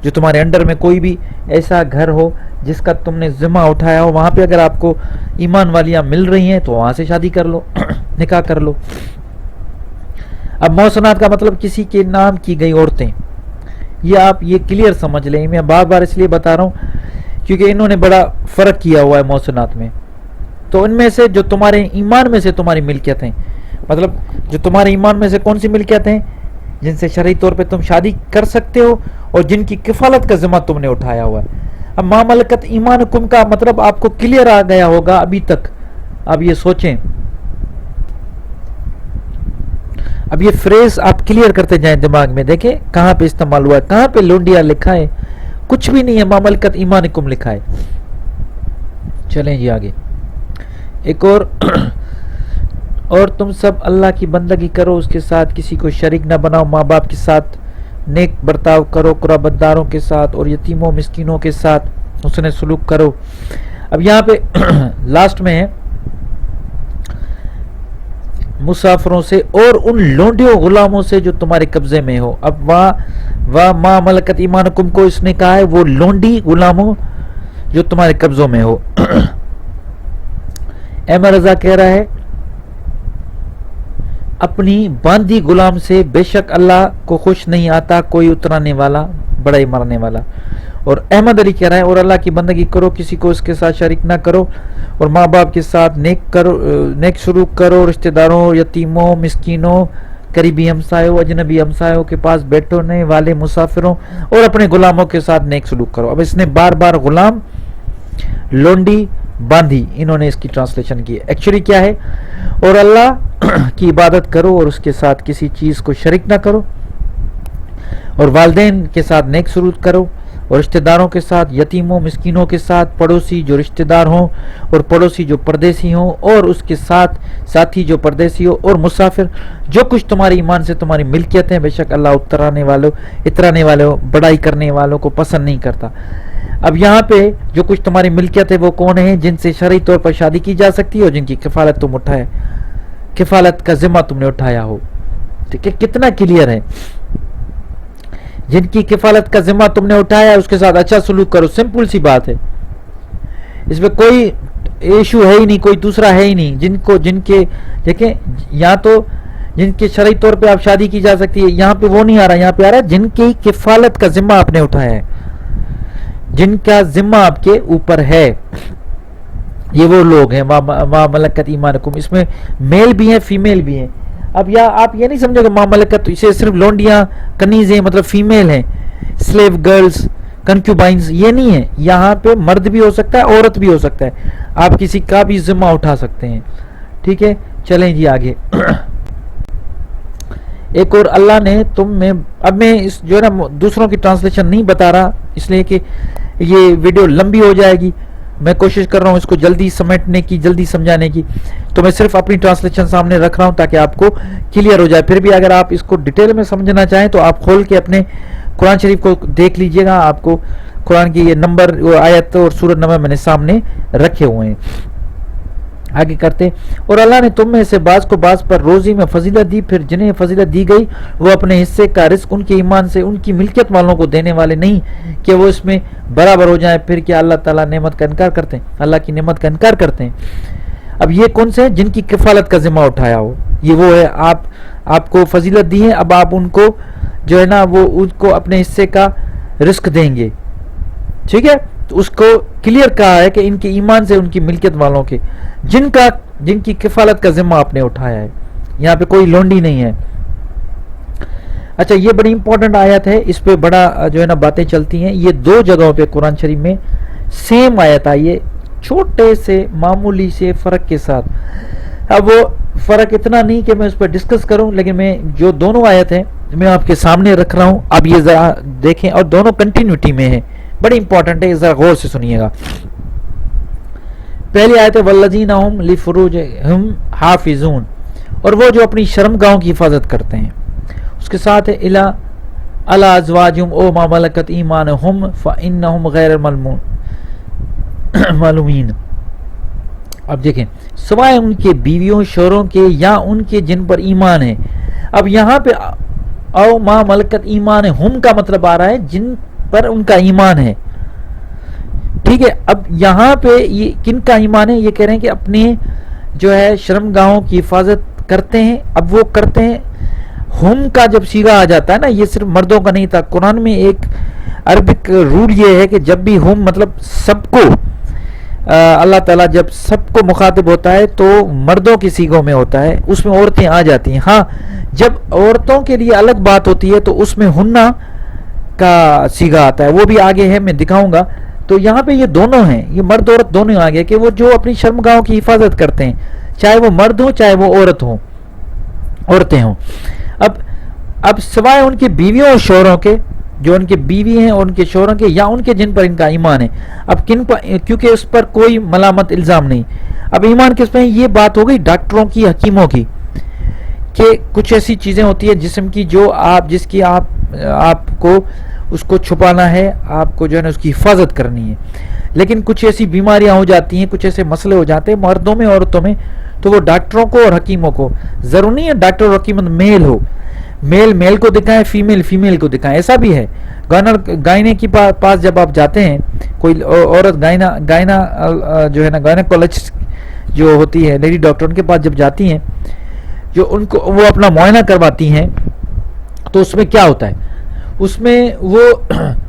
جو تمہارے انڈر میں کوئی بھی ایسا گھر ہو جس کا تم نے ذمہ اٹھایا ہو، وہاں پہ اگر آپ کو ایمان والیاں مل رہی ہیں تو وہاں سے شادی کر لو، نکاح کر لو. اب محسنات کا مطلب کسی کے نام کی گئی عورتیں. یہ آپ یہ کلیئر سمجھ لیں. میں بار بار اس لیے بتا رہا ہوں کیونکہ انہوں نے بڑا فرق کیا ہوا ہے محسنات میں. تو ان میں سے جو تمہارے ایمان میں سے تمہاری ملکیت ہیں، مطلب جو تمہارے ایمان میں سے کون سی ملکیت ہیں جن سے شرعی طور پہ تم شادی کر سکتے ہو اور جن کی کفالت کا ذمہ تم نے اٹھایا ہوا ہے. اب ماملکت ایمانکم کا مطلب آپ کو کلیئر آ گیا ہوگا ابھی تک. اب یہ سوچیں، اب یہ فریز آپ کلیئر کرتے جائیں دماغ میں. دیکھیں کہاں پہ استعمال ہوا ہے، کہاں پہ لونڈیا لکھا ہے، کچھ بھی نہیں ہے. ماملکت ایمانکم لکھا ہے. چلیں جی آگے. ایک اور تم سب اللہ کی بندگی کرو، اس کے ساتھ کسی کو شریک نہ بناؤ، ماں باپ کے ساتھ نیک برتاؤ کرو، قرابت داروں کے ساتھ اور یتیموں مسکینوں کے ساتھ حسن سلوک کرو. اب یہاں پہ لاسٹ میں ہے مسافروں سے اور ان لونڈیوں غلاموں سے جو تمہارے قبضے میں ہو. اب وہاں ماں ملکت ایمانکم کو اس نے کہا ہے وہ لونڈی غلاموں جو تمہارے قبضوں میں ہو. احمد رضا کہہ رہا ہے اپنی باندھی غلام سے بے شک اللہ کو خوش نہیں آتا کوئی اترانے والا بڑا ہی مرنے والا. اور احمد علی کہہ رہا ہے اور اللہ کی بندگی کرو کسی کو اس کے ساتھ شریک نہ کرو اور ماں باپ کے ساتھ نیک سلوک کرو, رشتہ داروں, یتیموں, مسکینوں, قریبی ہمسایوں, اجنبی ہمسایوں کے پاس بیٹھنے والے مسافروں اور اپنے غلاموں کے ساتھ نیک سلوک کرو. اب اس نے بار بار غلام, لونڈی, باندھی انہوں نے اس کی ٹرانسلیشن کی. ایکچولی کیا ہے, اور اللہ کی عبادت کرو اور اس کے ساتھ کسی چیز کو شریک نہ کرو اور والدین کے ساتھ نیک سلوک کرو اور رشتہ داروں کے ساتھ, یتیموں, مسکینوں کے ساتھ, پڑوسی جو رشتہ دار ہوں اور پڑوسی جو پردیسی ہوں اور اس کے ساتھ ساتھی جو پردیسی ہو اور مسافر, جو کچھ تمہاری ایمان سے تمہاری ملکیت ہے بے شک اللہ اترانے والوں بڑائی کرنے والوں کو پسند نہیں کرتا. اب یہاں پہ جو کچھ تمہاری ملکیت ہے وہ کون ہے؟ جن سے شرعی طور پر شادی کی جا سکتی ہے اور جن کی کفالت کا ذمہ تم نے اٹھایا ہو. ٹھیک ہے, کتنا کلیئر ہے. جن کی کفالت کا ذمہ تم نے اٹھایا اس کے ساتھ اچھا سلوک کرو, سمپل سی بات ہے, اس میں کوئی ایشو ہے ہی نہیں, کوئی دوسرا ہے ہی نہیں. جن کے دیکھیں یہاں تو جن کے شرعی طور پہ آپ شادی کی جا سکتی ہے, یہاں پہ وہ نہیں آ رہا, یہاں پہ آ رہا ہے جن کی کفالت کا ذمہ آپ نے اٹھایا ہے, جن کا ذمہ آپ کے اوپر ہے, یہ وہ لوگ ہیں ما ملکت ایمانکم. اس میں میل بھی ہیں فیمیل بھی ہیں. اب آپ یہ نہیں سمجھو کہ ما ملکت اسے صرف لونڈیاں کنیزیں مطلب فیمیل ہیں, سلیو گرلز, کنکیوبائنز, یہ نہیں ہے. یہاں پہ مرد بھی ہو سکتا ہے, عورت بھی ہو سکتا ہے, آپ کسی کا بھی ذمہ اٹھا سکتے ہیں. ٹھیک ہے, چلیں جی آگے. ایک اور اللہ نے تم میں, اب میں اس جو ہے نا دوسروں کی ٹرانسلیشن نہیں بتا رہا اس لیے کہ یہ ویڈیو لمبی ہو جائے گی. میں کوشش کر رہا ہوں اس کو جلدی سمیٹنے کی, جلدی سمجھانے کی, تو میں صرف اپنی ٹرانسلیشن سامنے رکھ رہا ہوں تاکہ آپ کو کلیئر ہو جائے. پھر بھی اگر آپ اس کو ڈیٹیل میں سمجھنا چاہیں تو آپ کھول کے اپنے قرآن شریف کو دیکھ لیجئے گا, آپ کو قرآن کی یہ نمبر, آیت اور سورت نمبر میں نے سامنے رکھے ہوئے ہیں. آگے کرتے, اور اللہ نے تم میں سے بعض کو بعض پر روزی میں فضیلت دی, پھر جنہیں فضیلت دی گئی وہ اپنے حصے کا رزق ان کے ایمان سے ان کی ملکیت والوں کو دینے والے نہیں کہ وہ اس میں برابر ہو جائیں. پھر کیا اللہ تعالیٰ نعمت کا انکار کرتے ہیں, اللہ کی نعمت کا انکار کرتے ہیں. اب یہ کون سے ہیں؟ جن کی کفالت کا ذمہ اٹھایا ہو, یہ وہ ہے. آپ کو فضیلت دی ہے, اب آپ ان کو جو ہے نا وہ ان کو اپنے حصے کا رزق دیں گے. ٹھیک ہے, تو اس کو کلیئر کہا ہے کہ ان کے ایمان سے ان کی ملکیت والوں کے, جن کی کفالت کا ذمہ آپ نے اٹھایا ہے. یہاں پہ کوئی لونڈی نہیں ہے. اچھا, یہ بڑی امپورٹنٹ آیت ہے, اس پہ بڑا جو ہے نا باتیں چلتی ہیں. یہ دو جگہوں پہ قرآن شریف میں سیم آیت آئی ہے, چھوٹے سے معمولی سے فرق کے ساتھ. اب وہ فرق اتنا نہیں کہ میں اس پہ ڈسکس کروں, لیکن میں جو دونوں آیت ہیں میں آپ کے سامنے رکھ رہا ہوں. اب یہ ذرا دیکھیں, اور دونوں کنٹینیوٹی میں ہیں, بڑی امپورٹنٹ ہے, ذرا غور سے سنیے گا. پہلی آیت ہے والذین هم لفروجہم حافظون, اور وہ جو اپنی شرمگاہوں کی حفاظت کرتے ہیں. اس کے ساتھ ہے الی ازواجہم او ما ملکت ایمانہم فانہم غیر معلومین. اب دیکھیں, سوائے ان کے بیویوں, شوہروں کے, یا ان کے جن پر ایمان ہے. اب یہاں پہ او ما ملکت ایمانہم کا مطلب آ رہا ہے جن پر ان کا ایمان ہے. ٹھیک ہے, اب یہاں پہ یہ کن کا ایمان ہے؟ یہ کہہ رہے ہیں کہ اپنے جو ہے شرمگاہوں کی حفاظت کرتے ہیں. اب وہ کرتے ہیں, ہم کا جب صیغہ آ جاتا ہے نا, یہ صرف مردوں کا نہیں تھا. قرآن میں ایک عربک رول یہ ہے کہ جب بھی ہم مطلب سب کو, اللہ تعالیٰ جب سب کو مخاطب ہوتا ہے تو مردوں کی صیغوں میں ہوتا ہے, اس میں عورتیں آ جاتی ہیں. ہاں, جب عورتوں کے لیے الگ بات ہوتی ہے تو اس میں ہننا کا صیغہ آتا ہے, وہ بھی آگے ہے, میں دکھاؤں گا. تو یہاں پہ یہ دونوں ہیں, یہ مرد عورت دونوں آگے, کہ وہ جو اپنی شرمگاہوں کی حفاظت کرتے ہیں, چاہے وہ مرد ہوں چاہے وہ عورتیں ہوں. اب سوائے ان کی بیویوں اور شوہروں کے, جو ان کے بیوی ہیں اور ان کے شوہروں کے, یا ان کے جن پر ان کا ایمان ہے. اب کن پر, کیونکہ اس پر کوئی ملامت الزام نہیں. اب ایمان کس پہ؟ یہ بات ہو گئی ڈاکٹروں کی, حکیموں کی, کہ کچھ ایسی چیزیں ہوتی ہیں جسم کی جو جس کی آپ کو اس کو چھپانا ہے, آپ کو جو ہے نا اس کی حفاظت کرنی ہے. لیکن کچھ ایسی بیماریاں ہو جاتی ہیں, کچھ ایسے مسئلے ہو جاتے ہیں مردوں میں عورتوں میں, تو وہ ڈاکٹروں کو اور حکیموں کو, ضروری نہیں ہے ڈاکٹر اور حکیم میل ہو, میل کو دکھائیں, فیمیل کو دکھائیں, ایسا بھی ہے. گائنے کے پاس جب آپ جاتے ہیں, کوئی عورت گائنا جو ہے نا گائناکولوجسٹ جو ہوتی ہے لیڈی ڈاکٹر, ان کے پاس جب جاتی ہیں جو ان کو وہ اپنا معائنہ کرواتی ہیں تو اس میں کیا ہوتا ہے, اس میں وہ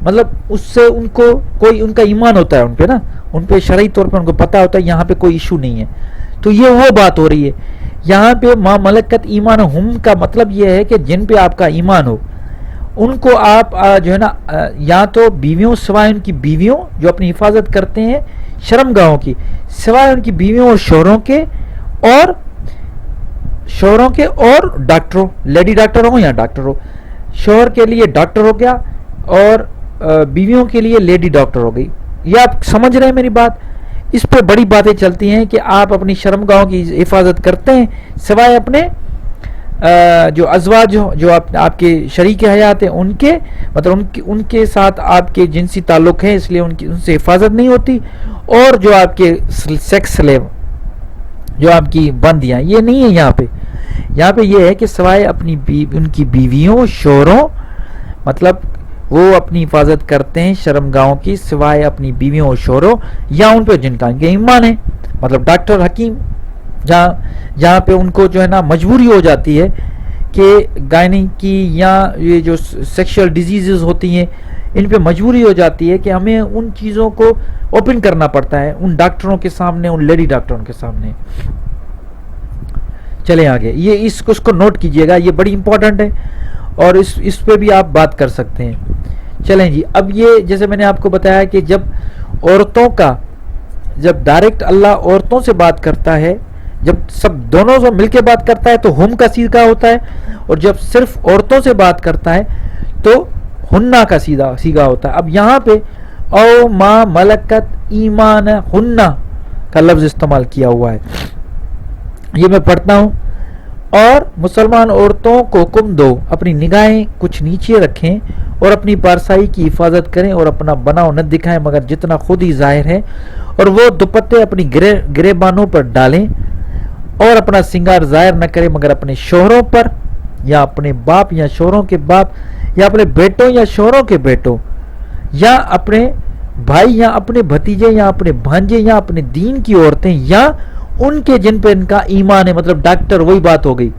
مطلب اس سے ان کو کوئی ان کا ایمان ہوتا ہے ان پہ نا, ان پہ شرعی طور پہ ان کو پتہ ہوتا ہے یہاں پہ کوئی ایشو نہیں ہے. تو یہ وہ بات ہو رہی ہے یہاں پہ ما ملکت ایمان ہم کا مطلب یہ ہے کہ جن پہ آپ کا ایمان ہو ان کو آپ جو ہے نا یا تو بیویوں سوائے ان کی بیویوں جو اپنی حفاظت کرتے ہیں شرم گاہوں کی, سوائے ان کی بیویوں اور شوہروں کے اور ڈاکٹروں, لیڈی ڈاکٹر ہو یا ڈاکٹر ہو, شوہر کے لیے ڈاکٹر ہو گیا اور بیویوں کے لیے لیڈی ڈاکٹر ہو گئی. یہ آپ سمجھ رہے ہیں میری بات؟ اس پہ بڑی باتیں چلتی ہیں کہ آپ اپنی شرم گاہوں کی حفاظت کرتے ہیں سوائے اپنے جو ازواج جو آپ کے شریک حیات ہیں ان کے, مطلب ان کے ساتھ آپ کے جنسی تعلق ہے اس لیے ان سے حفاظت نہیں ہوتی, اور جو آپ کے سیکس سلیو جو آپ کی بندیاں, یہ نہیں ہے یہاں پہ. یہاں پہ یہ ہے کہ سوائے اپنی ان کی بیویوں شوہروں, مطلب وہ اپنی حفاظت کرتے ہیں شرم گاہوں کی سوائے اپنی بیویوں اور شوہروں یا ان پہ جن کا ان کے ایمان ہے, مطلب ڈاکٹر حکیم جہاں پہ ان کو جو ہے نا مجبوری ہو جاتی ہے کہ گائنی کی یا یہ جو سیکشل ڈیزیزز ہوتی ہیں ان پہ مجبوری ہو جاتی ہے کہ ہمیں ان چیزوں کو اوپن کرنا پڑتا ہے ان ڈاکٹروں کے سامنے, ان لیڈی ڈاکٹروں کے سامنے. چلیں آگے, یہ اس کو نوٹ کیجئے گا, یہ بڑی امپورٹنٹ ہے اور اس پہ بھی آپ بات کر سکتے ہیں. چلیں جی, اب یہ جیسے میں نے آپ کو بتایا کہ جب ڈائریکٹ اللہ عورتوں سے بات کرتا ہے, جب سب دونوں سے مل کے بات کرتا ہے تو ہم کا سیغہ ہوتا ہے, اور جب صرف عورتوں سے بات کرتا ہے تو ہننا کا سیغہ ہوتا ہے. اب یہاں پہ او ما ملکت ایمان ہننا کا لفظ استعمال کیا ہوا ہے. یہ میں پڑھتا ہوں, اور مسلمان عورتوں کو حکم دو اپنی نگاہیں کچھ نیچے رکھیں اور اپنی پارسائی کی حفاظت کریں اور اپنا بناؤ نہ دکھائیں مگر جتنا خود ہی ظاہر ہے, اور وہ دوپٹے اپنی گریبانوں پر ڈالیں اور اپنا سنگار ظاہر نہ کریں مگر اپنے شوہروں پر یا اپنے باپ یا شوہروں کے باپ یا اپنے بیٹوں یا شوہروں کے بیٹوں یا اپنے بھائی یا اپنے بھتیجے یا اپنے بھانجے یا اپنے دین کی عورتیں یا ان کے جن پہ ان کا ایمان ہے. مطلب ڈاکٹر, وہی بات ہو گئی,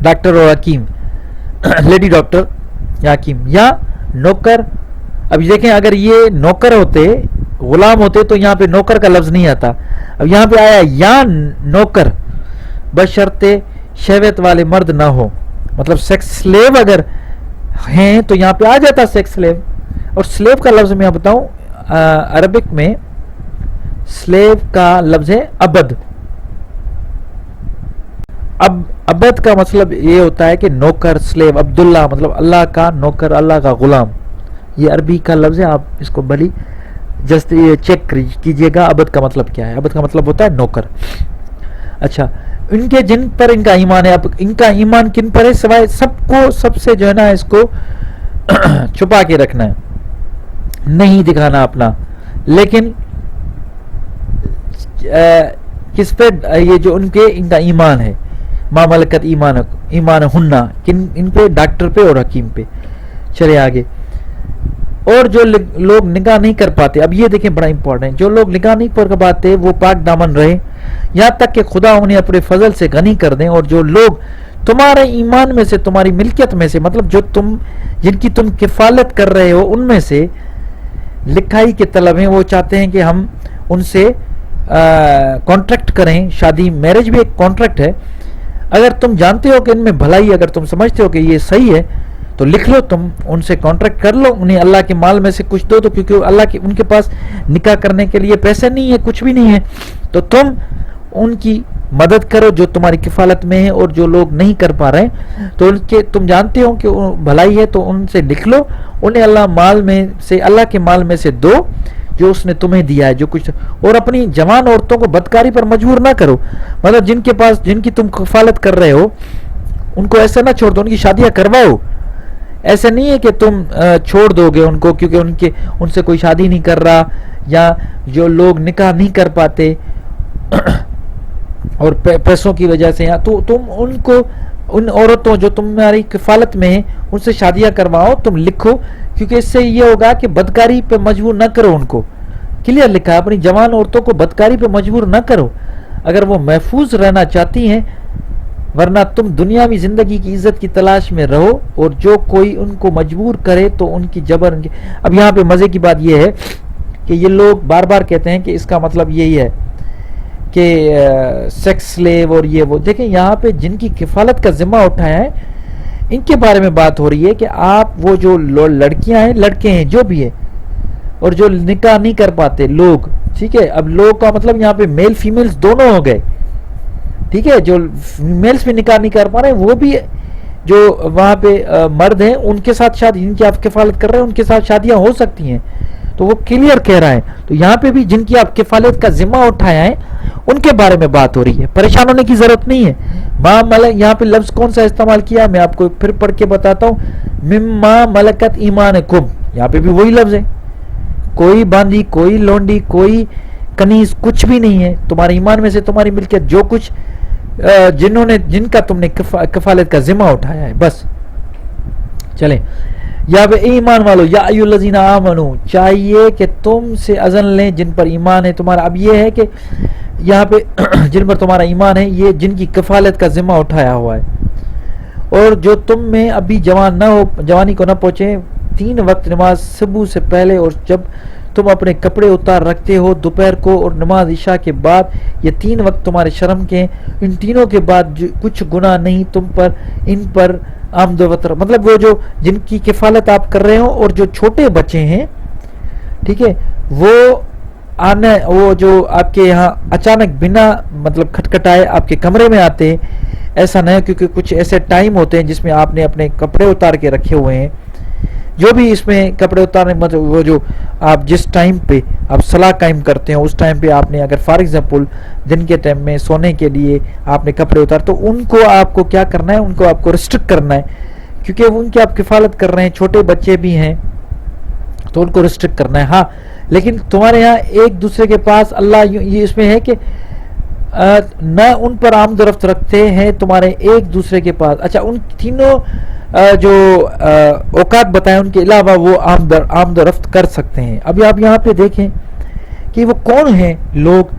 ڈاکٹر اور حکیم, لیڈی ڈاکٹر یا حکیم یا نوکر. اب دیکھیں اگر یہ نوکر ہوتے, غلام ہوتے تو یہاں پہ نوکر کا لفظ نہیں آتا. اب یہاں پہ آیا یا نوکر بشرطے شہوت والے مرد نہ ہو, مطلب سیکس سلیو اگر ہیں تو یہاں پہ آ جاتا سیکس سلیو. اور سلیو کا لفظ میں بتاؤں عربک میں سلیو کا لفظ ہے عبد. عبد کا مطلب یہ ہوتا ہے کہ نوکر, سلیو, عبداللہ مطلب اللہ کا نوکر, اللہ کا غلام. یہ عربی کا لفظ ہے, آپ اس کو بلی جسٹ چیک کیجئے گا عبد کا مطلب کیا ہے. عبد کا مطلب ہوتا ہے نوکر. اچھا, ان کے جن پر ان کا ایمان ہے, اب ان کا ایمان کن پر ہے سوائے سب سے جو ہے نا اس کو چھپا کے رکھنا ہے, نہیں دکھانا اپنا. لیکن کس پہ, یہ جو ان کا ایمان ہے ما ملکت ایمان ہننا, ان پہ ڈاکٹر پہ اور حکیم پہ. چلے آگے, اور جو لوگ نکاح نہیں کر پاتے, اب یہ دیکھیں بڑا امپورٹنٹ, جو لوگ نکاح نہیں کر پاتے وہ پاک دامن رہے یہاں تک کہ خدا انہیں اپنے فضل سے غنی کر دیں. اور جو لوگ تمہارے ایمان میں سے, تمہاری ملکیت میں سے, مطلب جو جن کی تم کفالت کر رہے ہو ان میں سے لکھائی کے طلب ہیں, وہ چاہتے ہیں کہ ہم ان سے کانٹریکٹ کریں. شادی, میرج بھی ایک کانٹریکٹ ہے. اگر تم جانتے ہو کہ ان میں بھلائی, اگر تم سمجھتے ہو کہ یہ صحیح ہے تو لکھ لو, تم ان سے کانٹریکٹ کر لو, انہیں اللہ کے مال میں سے کچھ دو. تو کیونکہ اللہ ان کے پاس نکاح کرنے کے لیے پیسے نہیں ہے, کچھ بھی نہیں ہے, تو تم ان کی مدد کرو جو تمہاری کفالت میں ہے. اور جو لوگ نہیں کر پا رہے تو ان کے تم جانتے ہو کہ بھلائی ہے تو ان سے لکھ لو, انہیں اللہ کے مال میں سے دو جو اس نے تمہیں دیا ہے جو کچھ. اور اپنی جوان عورتوں کو بدکاری پر مجبور نہ کرو, مطلب جن کی تم کفالت کر رہے ہو ان کو ایسا نہ چھوڑ دو, ان کی شادیاں کرواؤ. ایسا نہیں ہے کہ تم چھوڑ دو گے ان کو کیونکہ ان سے کوئی شادی نہیں کر رہا, یا جو لوگ نکاح نہیں کر پاتے اور پیسوں کی وجہ سے, یا تو تم ان عورتوں جو تمہاری کفالت میں ہیں ان سے شادیاں کرواؤ. تم لکھو, کیونکہ اس سے یہ ہوگا کہ بدکاری پہ مجبور نہ کرو ان کو. کلیئر لکھا ہے, اپنی جوان عورتوں کو بدکاری پہ مجبور نہ کرو. اگر وہ محفوظ رہنا چاہتی ہیں ورنہ تم دنیاوی زندگی کی عزت کی تلاش میں رہو اور جو کوئی ان کو مجبور کرے تو ان کی جبر ان کی. اب یہاں پہ مزے کی بات یہ ہے کہ یہ لوگ بار بار کہتے ہیں کہ اس کا مطلب یہی ہے کہ سیکس سلیو اور یہ وہ. دیکھیں یہاں پہ جن کی کفالت کا ذمہ اٹھایا ہے ان کے بارے میں بات ہو رہی ہے کہ آپ وہ جو لڑکیاں ہیں لڑکے ہیں جو بھی ہے اور جو نکاح نہیں کر پاتے لوگ, ٹھیک ہے, اب لوگ کا مطلب یہاں پہ میل فیمیلز دونوں ہو گئے, ٹھیک ہے, جو میلز بھی نکاح نہیں کر پا رہے ہیں وہ بھی جو وہاں پہ مرد ہیں ان کے ساتھ شادی, جن کی آپ کفالت کر رہے ہیں ان کے ساتھ شادیاں ہو سکتی ہیں. تو وہ کلیئر کہہ رہا ہے. تو یہاں پہ بھی جن کی آپ کفالت کا ذمہ اٹھایا ہے ان کے بارے میں بات ہو رہی ہے, پریشان ہونے کی ضرورت نہیں ہے. یہاں پہ لفظ کون سا استعمال کیا ہے میں آپ کو پھر پڑھ کے بتاتا ہوں. مما ملکت ایمانکم, یہاں پہ بھی وہی لفظ ہے. کوئی باندھی, کوئی لونڈی, کوئی کنیز کچھ بھی نہیں ہے. تمہارے ایمان میں سے تمہاری ملکیت جو کچھ جن کا تم نے کفالت کا ذمہ اٹھایا ہے, بس. چلیں یا بے ایمان والو, یا ایھا الذین آمنو, چاہیے کہ تم سے اذن لیں جن پر ایمان ہے تمہارا. اب یہ ہے کہ یہاں پہ جن پر تمہارا ایمان ہے یہ جن کی کفالت کا ذمہ اٹھایا ہوا ہے, اور جو تم میں ابھی جوانی کو نہ پہنچے, 3 وقت نماز صبح سے پہلے اور جب تم اپنے کپڑے اتار رکھتے ہو دوپہر کو اور نماز عشاء کے بعد, یہ 3 وقت تمہارے شرم کے ہیں. ان تینوں کے بعد کچھ گناہ نہیں تم پر ان پر آمد و وطر, مطلب وہ جو جن کی کفالت آپ کر رہے ہو اور جو چھوٹے بچے ہیں, ٹھیک ہے, وہ جو آپ کے یہاں اچانک بنا مطلب کھٹکھٹائے آپ کے کمرے میں آتے ہیں, ایسا نہ ہے, کیونکہ کچھ ایسے ٹائم ہوتے ہیں جس میں آپ نے اپنے کپڑے اتار کے رکھے ہوئے ہیں. جو بھی اس میں کپڑے اتارنے مطلب وہ جو آپ جس ٹائم پہ آپ صلاح قائم کرتے ہیں اس ٹائم پہ آپ نے اگر فار ایگزامپل دن کے ٹائم میں سونے کے لیے آپ نے کپڑے اتار, تو ان کو آپ کو کیا کرنا ہے, ان کو آپ کو ریسٹرکٹ کرنا ہے, کیونکہ ان کی آپ کفالت کر رہے ہیں, چھوٹے بچے بھی ہیں تو ان کو ریسٹرکٹ کرنا ہے. ہاں لیکن تمہارے یہاں ایک دوسرے کے پاس اللہ یہ اس میں ہے کہ نہ ان پر آمد و رفت رکھتے ہیں تمہارے ایک دوسرے کے پاس. اچھا, ان تینوں جو اوقات بتائیں ان کے علاوہ وہ آمد و رفت کر سکتے ہیں. ابھی آپ یہاں پہ دیکھیں کہ وہ کون ہیں لوگ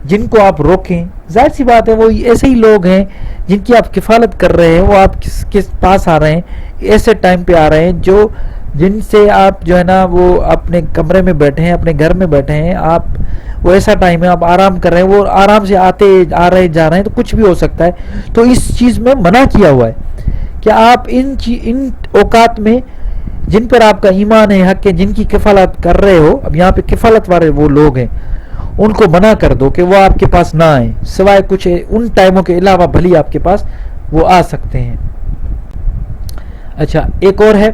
جن کو آپ روکیں. ظاہر سی بات ہے وہ ایسے ہی لوگ ہیں جن کی آپ کفالت کر رہے ہیں, وہ آپ کے پاس آ رہے ہیں, ایسے ٹائم پہ آ رہے ہیں جن سے آپ جو ہے نا وہ اپنے کمرے میں بیٹھے ہیں, اپنے گھر میں بیٹھے ہیں, آپ وہ ایسا ٹائم ہے آپ آرام کر رہے ہیں, وہ آرام سے آ رہے جا رہے ہیں, تو کچھ بھی ہو سکتا ہے. تو اس چیز میں منع کیا ہوا ہے کہ آپ ان اوقات میں جن پر آپ کا ایمان ہے, حق ہے, جن کی کفالت کر رہے ہو, اب یہاں پہ کفالت والے وہ لوگ ہیں, ان کو منع کر دو کہ وہ آپ کے پاس نہ آئیں, سوائے کچھ ان ٹائموں کے علاوہ بھلی آپ کے پاس وہ آ سکتے ہیں. اچھا, ایک اور ہے,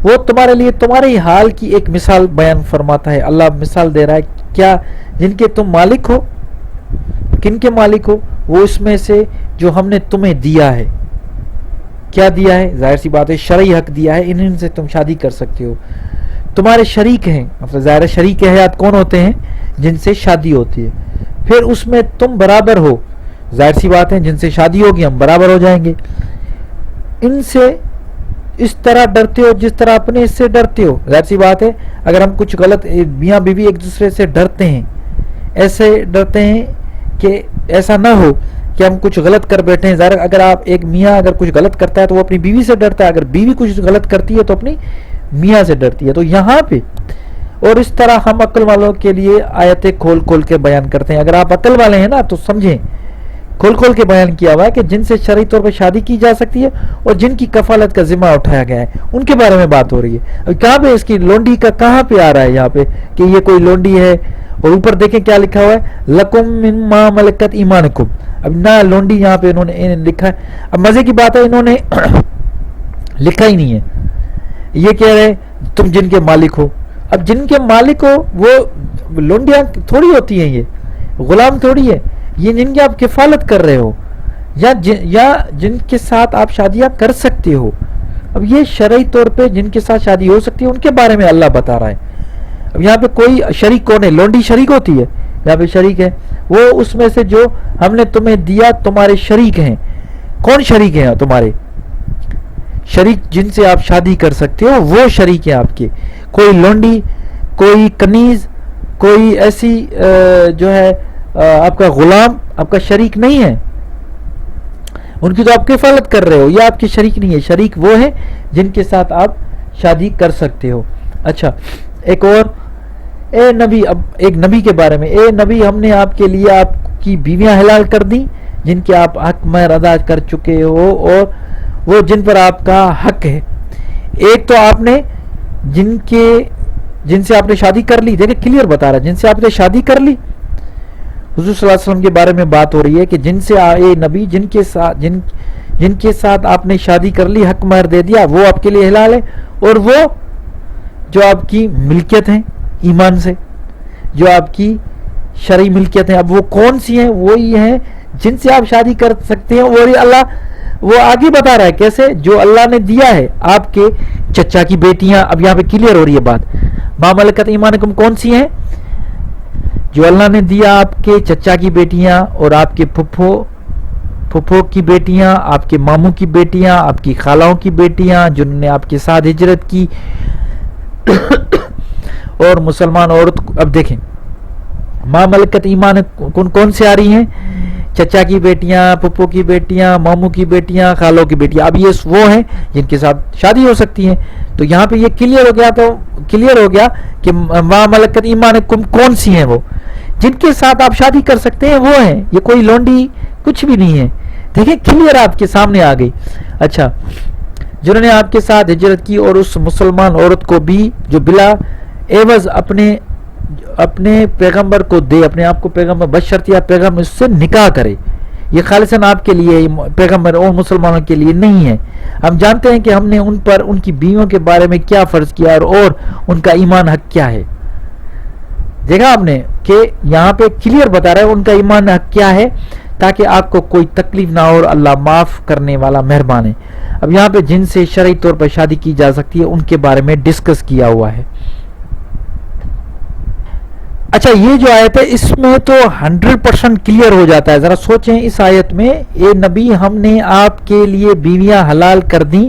وہ تمہارے لیے تمہارے حال کی ایک مثال بیان فرماتا ہے. اللہ مثال دے رہا ہے, کیا جن کے تم مالک ہو, کن کے مالک ہو, وہ اس میں سے جو ہم نے تمہیں دیا ہے. کیا دیا ہے؟ ظاہر سی بات ہے شرعی حق دیا ہے, ان سے تم شادی کر سکتے ہو. تمہارے شریک ہیں, مطلب ظاہر شریک حیات کون ہوتے ہیں, جن سے شادی ہوتی ہے. پھر اس میں تم برابر ہو, ظاہر سی بات ہے جن سے شادی ہوگی ہم برابر ہو جائیں گے. ان سے اس طرح ڈرتے ہو جس طرح اپنے اس سے ڈرتے ہو. ظاہر سی بات ہے اگر ہم کچھ غلط, میاں بیوی ایک دوسرے سے ڈرتے ہیں, ایسے ڈرتے ہیں کہ ایسا نہ ہو کہ ہم کچھ غلط کر بیٹھے ہیں. ظاہر اگر آپ ایک میاں اگر کچھ غلط کرتا ہے تو وہ اپنی بیوی سے ڈرتا ہے, اگر بیوی کچھ غلط کرتی ہے تو اپنی میاں سے ڈرتی ہے. تو یہاں پہ اور اس طرح ہم عقل والوں کے لیے آیتیں کھول کھول کے بیان کرتے ہیں. اگر آپ عقل والے ہیں نا تو سمجھیں, کھول کھول کے بیان کیا ہوا ہے کہ جن سے شرعی طور پہ شادی کی جا سکتی ہے اور جن کی کفالت کا ذمہ اٹھایا گیا ہے ان کے بارے میں بات ہو رہی ہے. اب کہاں پہ اس کی لونڈی کا کہاں پہ آ رہا ہے یہاں پہ کہ یہ کوئی لونڈی ہے, اور اوپر دیکھیں کیا لکھا ہوا ہے, لکم مما ملکت ایمانکم. اب نہ لونڈی یہاں پہ انہوں نے لکھا ہے. اب مزے کی بات ہے انہوں نے لکھا ہی نہیں ہے, یہ کہہ رہے تم جن کے مالک ہو. اب جن کے مالک ہو وہ لونڈیاں تھوڑی ہوتی ہیں, یہ غلام تھوڑی ہے, یہ جن کی آپ کفالت کر رہے ہو یا جن کے ساتھ آپ شادیاں کر سکتے ہو. اب یہ شرعی طور پہ جن کے ساتھ شادی ہو سکتی ہے ان کے بارے میں اللہ بتا رہا ہے. اب یہاں پہ کوئی شریک کون ہے, لونڈی شریک ہوتی ہے, یہاں پہ شریک ہے وہ اس میں سے جو ہم نے تمہیں دیا تمہارے شریک ہیں. کون شریک ہیں تمہارے شریک جن سے آپ شادی کر سکتے ہو, وہ شریک ہیں آپ کے. کوئی لونڈی, کوئی کنیز, کوئی ایسی جو ہے آپ کا غلام آپ کا شریک نہیں ہے. ان کی تو آپ کفالت کر رہے ہو، یہ آپ کے شریک نہیں ہے. شریک وہ ہے جن کے ساتھ آپ شادی کر سکتے ہو. اچھا ایک اور، اے نبی، اب ایک نبی کے بارے میں، اے نبی ہم نے آپ کے لیے آپ کی بیویاں حلال کر دی جن کے آپ حق مہر ادا کر چکے ہو اور وہ جن پر آپ کا حق ہے. ایک تو آپ نے جن سے آپ نے شادی کر لی، دیکھیں کلیئر بتا رہا ہے، جن سے آپ نے شادی کر لی. حضور صلی اللہ علیہ وسلم کے بارے میں بات ہو رہی ہے کہ جن سے اے نبی جن کے ساتھ آپ نے شادی کر لی، حق مہر دے دیا، وہ آپ کے لیے حلال ہے. اور وہ جو آپ کی ملکیت ہیں ایمان سے، جو آپ کی شرعی ملکیت ہیں، اب وہ کون سی ہیں؟ وہی ہیں جن سے آپ شادی کر سکتے ہیں. اور اللہ وہ آگے بتا رہا ہے کیسے، جو اللہ نے دیا ہے آپ کے چچا کی بیٹیاں. اب یہاں پہ کلیئر ہو رہی ہے بات. ما ملکت ایمانکم کون سی ہیں؟ جو اللہ نے دیا آپ کے چچا کی بیٹیاں اور آپ کے پھپھو کی بیٹیاں، آپ کے ماموں کی بیٹیاں، آپ کی خالاؤں کی بیٹیاں جنہوں نے آپ کے ساتھ ہجرت کی اور مسلمان عورت. اب دیکھیں ما ملکت ایمان کون سے آ رہی ہیں؟ چچا کی بیٹیاں، پھپھو کی بیٹیاں، ماموں کی بیٹیاں، خالوں کی بیٹیاں. اب یہ وہ ہیں جن کے ساتھ شادی ہو سکتی ہیں. تو یہاں پہ یہ کلیئر ہو گیا کہ ما ملکت ایمانکم کون سی ہیں، وہ جن کے ساتھ آپ شادی کر سکتے ہیں وہ ہیں. یہ کوئی لونڈی کچھ بھی نہیں ہے. دیکھیں کلیئر آپ کے سامنے آ گئی. اچھا جنہوں نے آپ کے ساتھ ہجرت کی اور اس مسلمان عورت کو بھی جو بلا عوض اپنے پیغمبر کو دے، اپنے آپ کو پیغمبر بشرط یا پیغمبر اس سے نکاح کرے. یہ خالصاً آپ کے لیے، پیغمبر اور مسلمانوں کے لیے نہیں ہے. ہم جانتے ہیں کہ ہم نے ان پر ان کی بیویوں کے بارے میں کیا فرض کیا اور ان کا ایمان حق کیا ہے. دیکھا آپ نے کہ یہاں پہ کلیئر بتا رہا ہے ان کا ایمان حق کیا ہے، تاکہ آپ کو کوئی تکلیف نہ ہو اور اللہ معاف کرنے والا مہربان ہے. اب یہاں پہ جن سے شرعی طور پر شادی کی جا سکتی ہے ان کے بارے میں ڈسکس کیا ہوا ہے. اچھا یہ جو آیت ہے اس میں تو 100% کلیئر ہو جاتا ہے. ذرا سوچیں اس آیت میں، اے نبی ہم نے آپ کے لیے بیویاں حلال کر دیں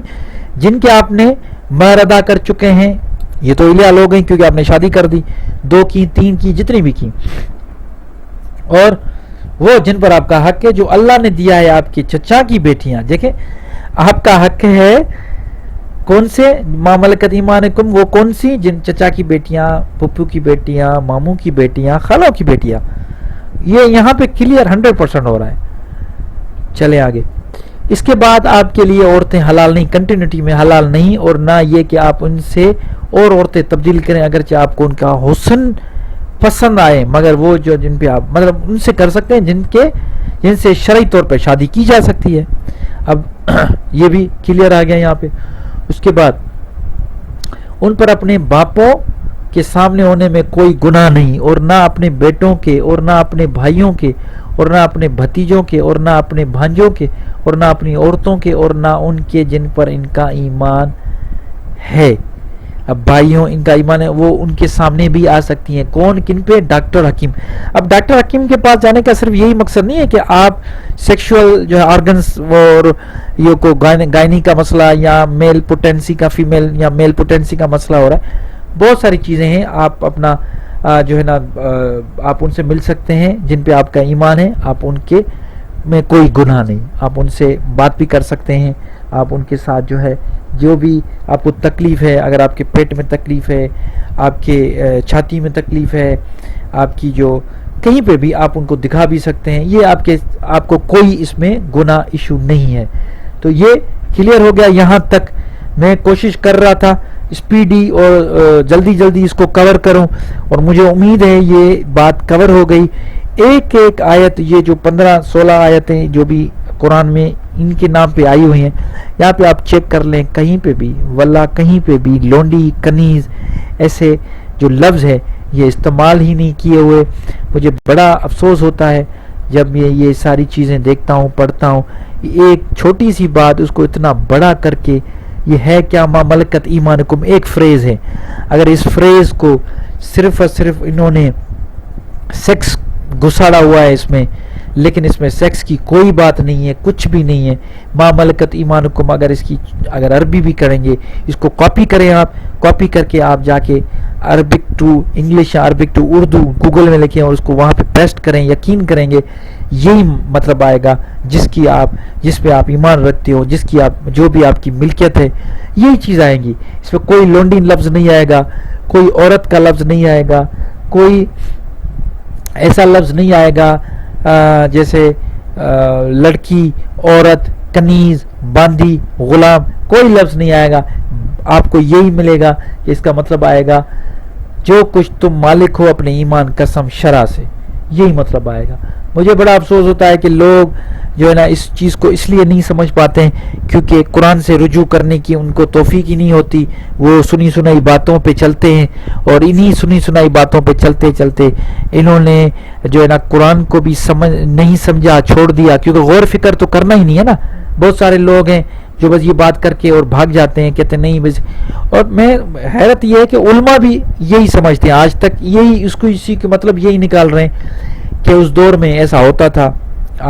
جن کے آپ نے مہر ادا کر چکے ہیں. یہ تو حلال ہو گئی کیونکہ آپ نے شادی کر دی، 2 کی 3 کی جتنی بھی کی. اور وہ جن پر آپ کا حق ہے جو اللہ نے دیا ہے آپ کے چچا کی بیٹیاں. دیکھیں آپ کا حق ہے کون سے؟ ما ملکت ایمانکم وہ کون سی؟ جن چچا کی بیٹیاں، پھپھو کی بیٹیاں، ماموں کی بیٹیاں، خالوں کی بیٹیاں. یہ یہاں پہ کلیئر 100% ہو رہا ہے. چلے آگے. اس کے بعد آپ کے لیے عورتیں حلال نہیں، کنٹینیوٹی میں حلال نہیں، اور نہ یہ کہ آپ ان سے اور عورتیں تبدیل کریں اگرچہ آپ کو ان کا حسن پسند آئے، مگر وہ جو جن پہ آپ مطلب ان سے کر سکتے ہیں جن سے شرعی طور پہ شادی کی جا سکتی ہے. اب یہ بھی کلیئر آ گیا یہاں پہ. اس کے بعد ان پر اپنے باپوں کے سامنے ہونے میں کوئی گناہ نہیں، اور نہ اپنے بیٹوں کے، اور نہ اپنے بھائیوں کے، اور نہ اپنے بھتیجوں کے، اور نہ اپنے بھانجوں کے، اور نہ اپنی عورتوں کے، اور نہ ان کے جن پر ان کا ایمان ہے. اب بھائیوں ان کا ایمان ہے وہ ان کے سامنے بھی آ سکتی ہیں. کون؟ کن پہ؟ ڈاکٹر حکیم. اب ڈاکٹر حکیم کے پاس جانے کا صرف یہی مقصد نہیں ہے کہ آپ سیکشول جو ہے آرگنس اور یہ کو گائنی کا مسئلہ یا میل پوٹینسی کا فیمیل یا میل پوٹینسی کا مسئلہ ہو رہا ہے. بہت ساری چیزیں ہیں. آپ اپنا جو ہے نا آپ ان سے مل سکتے ہیں جن پہ آپ کا ایمان ہے. آپ ان کے میں کوئی گناہ نہیں، آپ ان سے بات بھی کر سکتے ہیں. آپ ان کے ساتھ جو ہے جو بھی آپ کو تکلیف ہے، اگر آپ کے پیٹ میں تکلیف ہے، آپ کے چھاتی میں تکلیف ہے، آپ کی جو کہیں پہ بھی آپ ان کو دکھا بھی سکتے ہیں. یہ آپ کو کوئی اس میں گناہ ایشو نہیں ہے. تو یہ کلیئر ہو گیا. یہاں تک میں کوشش کر رہا تھا اسپیڈی اور جلدی اس کو کور کروں، اور مجھے امید ہے یہ بات کور ہو گئی. ایک آیت، یہ جو 15-16 آیتیں جو بھی قرآن میں ان کے نام پہ آئی ہوئی ہیں، یہاں پہ آپ چیک کر لیں، کہیں پہ بھی واللہ کہیں پہ بھی لونڈی، کنیز ایسے جو لفظ ہے یہ استعمال ہی نہیں کیے ہوئے. مجھے بڑا افسوس ہوتا ہے جب میں یہ ساری چیزیں دیکھتا ہوں، پڑھتا ہوں. ایک چھوٹی سی بات اس کو اتنا بڑا کر کے، یہ ہے کیا ما ملکت ایمانکم، ایک فریز ہے. اگر اس فریز کو صرف اور صرف انہوں نے سیکس گھساڑا ہوا ہے اس میں، لیکن اس میں سیکس کی کوئی بات نہیں ہے, کچھ بھی نہیں ہے. ما ملکت ایمانکم, اگر عربی بھی کریں گے, اس کو کاپی کریں آپ, کاپی کر کے آپ جا کے عربک ٹو انگلش یا عربک ٹو اردو گوگل میں لکھیں اور اس کو وہاں پہ پیسٹ کریں, یقین کریں گے یہی مطلب آئے گا جس پہ آپ ایمان رکھتے ہو, جو بھی آپ کی ملکیت ہے, یہی چیز آئیں گی. اس میں کوئی لونڈی لفظ نہیں آئے گا, کوئی عورت کا لفظ نہیں آئے گا, کوئی ایسا لفظ نہیں آئے گا جیسے لڑکی, عورت, کنیز, باندی, غلام, کوئی لفظ نہیں آئے گا. آپ کو یہی ملے گا کہ اس کا مطلب آئے گا جو کچھ تم مالک ہو اپنے ایمان قسم شرع سے, یہی مطلب آئے گا. مجھے بڑا افسوس ہوتا ہے کہ لوگ جو ہے نا اس چیز کو اس لیے نہیں سمجھ پاتے ہیں کیونکہ قرآن سے رجوع کرنے کی ان کو توفیق ہی نہیں ہوتی. وہ سنی سنائی باتوں پہ چلتے ہیں اور انہی سنی سنائی باتوں پہ چلتے چلتے انہوں نے جو ہے نا قرآن کو بھی نہیں سمجھا, چھوڑ دیا. کیونکہ غور فکر تو کرنا ہی نہیں ہے نا. بہت سارے لوگ ہیں جو بس یہ بات کر کے اور بھاگ جاتے ہیں, کہتے نہیں بس. اور میں حیرت یہ ہے کہ علماء بھی یہی سمجھتے ہیں آج تک, یہی اس کو اسی کے مطلب یہی نکال رہے ہیں کہ اس دور میں ایسا ہوتا تھا.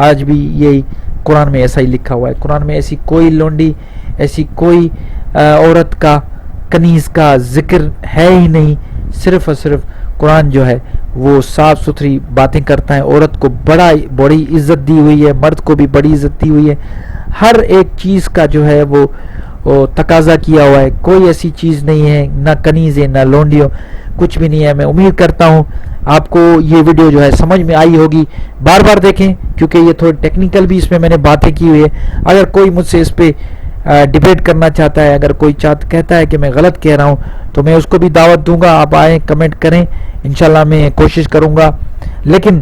آج بھی یہی قرآن میں ایسا ہی لکھا ہوا ہے. قرآن میں ایسی کوئی لونڈی, ایسی کوئی عورت کا, کنیز کا ذکر ہے ہی نہیں. صرف اور صرف قرآن جو ہے وہ صاف ستھری باتیں کرتا ہے. عورت کو بڑی عزت دی ہوئی ہے, مرد کو بھی بڑی عزت دی ہوئی ہے. ہر ایک چیز کا جو ہے وہ تقاضا کیا ہوا ہے. کوئی ایسی چیز نہیں ہے, نہ کنیز ہے نہ لونڈیوں, کچھ بھی نہیں ہے. میں امید کرتا ہوں آپ کو یہ ویڈیو جو ہے سمجھ میں آئی ہوگی. بار بار دیکھیں کیونکہ یہ تھوڑی ٹیکنیکل بھی اس میں نے باتیں کی ہوئی ہے. اگر کوئی مجھ سے اس پہ ڈیبیٹ کرنا چاہتا ہے, اگر کوئی کہتا ہے کہ میں غلط کہہ رہا ہوں, تو میں اس کو بھی دعوت دوں گا. آپ آئیں, کمنٹ کریں, انشاءاللہ میں کوشش کروں گا. لیکن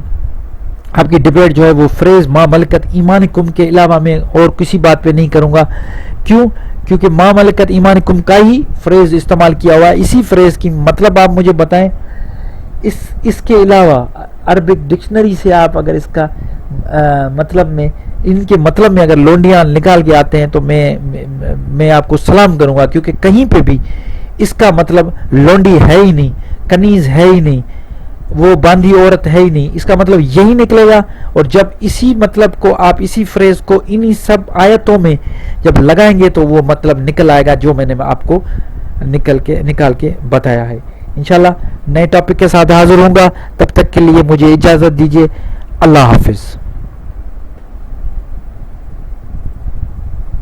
آپ کی ڈیبیٹ جو ہے وہ فریز ما ملکت ایمانکم کے علاوہ میں اور کسی بات پہ نہیں کروں گا. کیونکہ ما ملکت ایمانکم کا ہی فریز استعمال کیا ہوا ہے. اسی فریز کی مطلب آپ مجھے بتائیں. اس کے علاوہ عربک ڈکشنری سے آپ اگر اس کا مطلب میں, ان کے مطلب میں اگر لونڈیاں نکال کے آتے ہیں تو میں آپ کو سلام کروں گا. کیونکہ کہیں پہ بھی اس کا مطلب لونڈی ہے ہی نہیں, کنیز ہے ہی نہیں, وہ باندھی عورت ہے ہی نہیں. اس کا مطلب یہی نکلے گا. اور جب اسی مطلب کو آپ اسی فریز کو انہی سب آیتوں میں جب لگائیں گے تو وہ مطلب نکل آئے گا جو میں نے آپ کو نکال کے بتایا ہے. انشاءاللہ نئے ٹاپک کے ساتھ حاضر ہوں گا. تب تک کے لیے مجھے اجازت دیجیے. اللہ حافظ.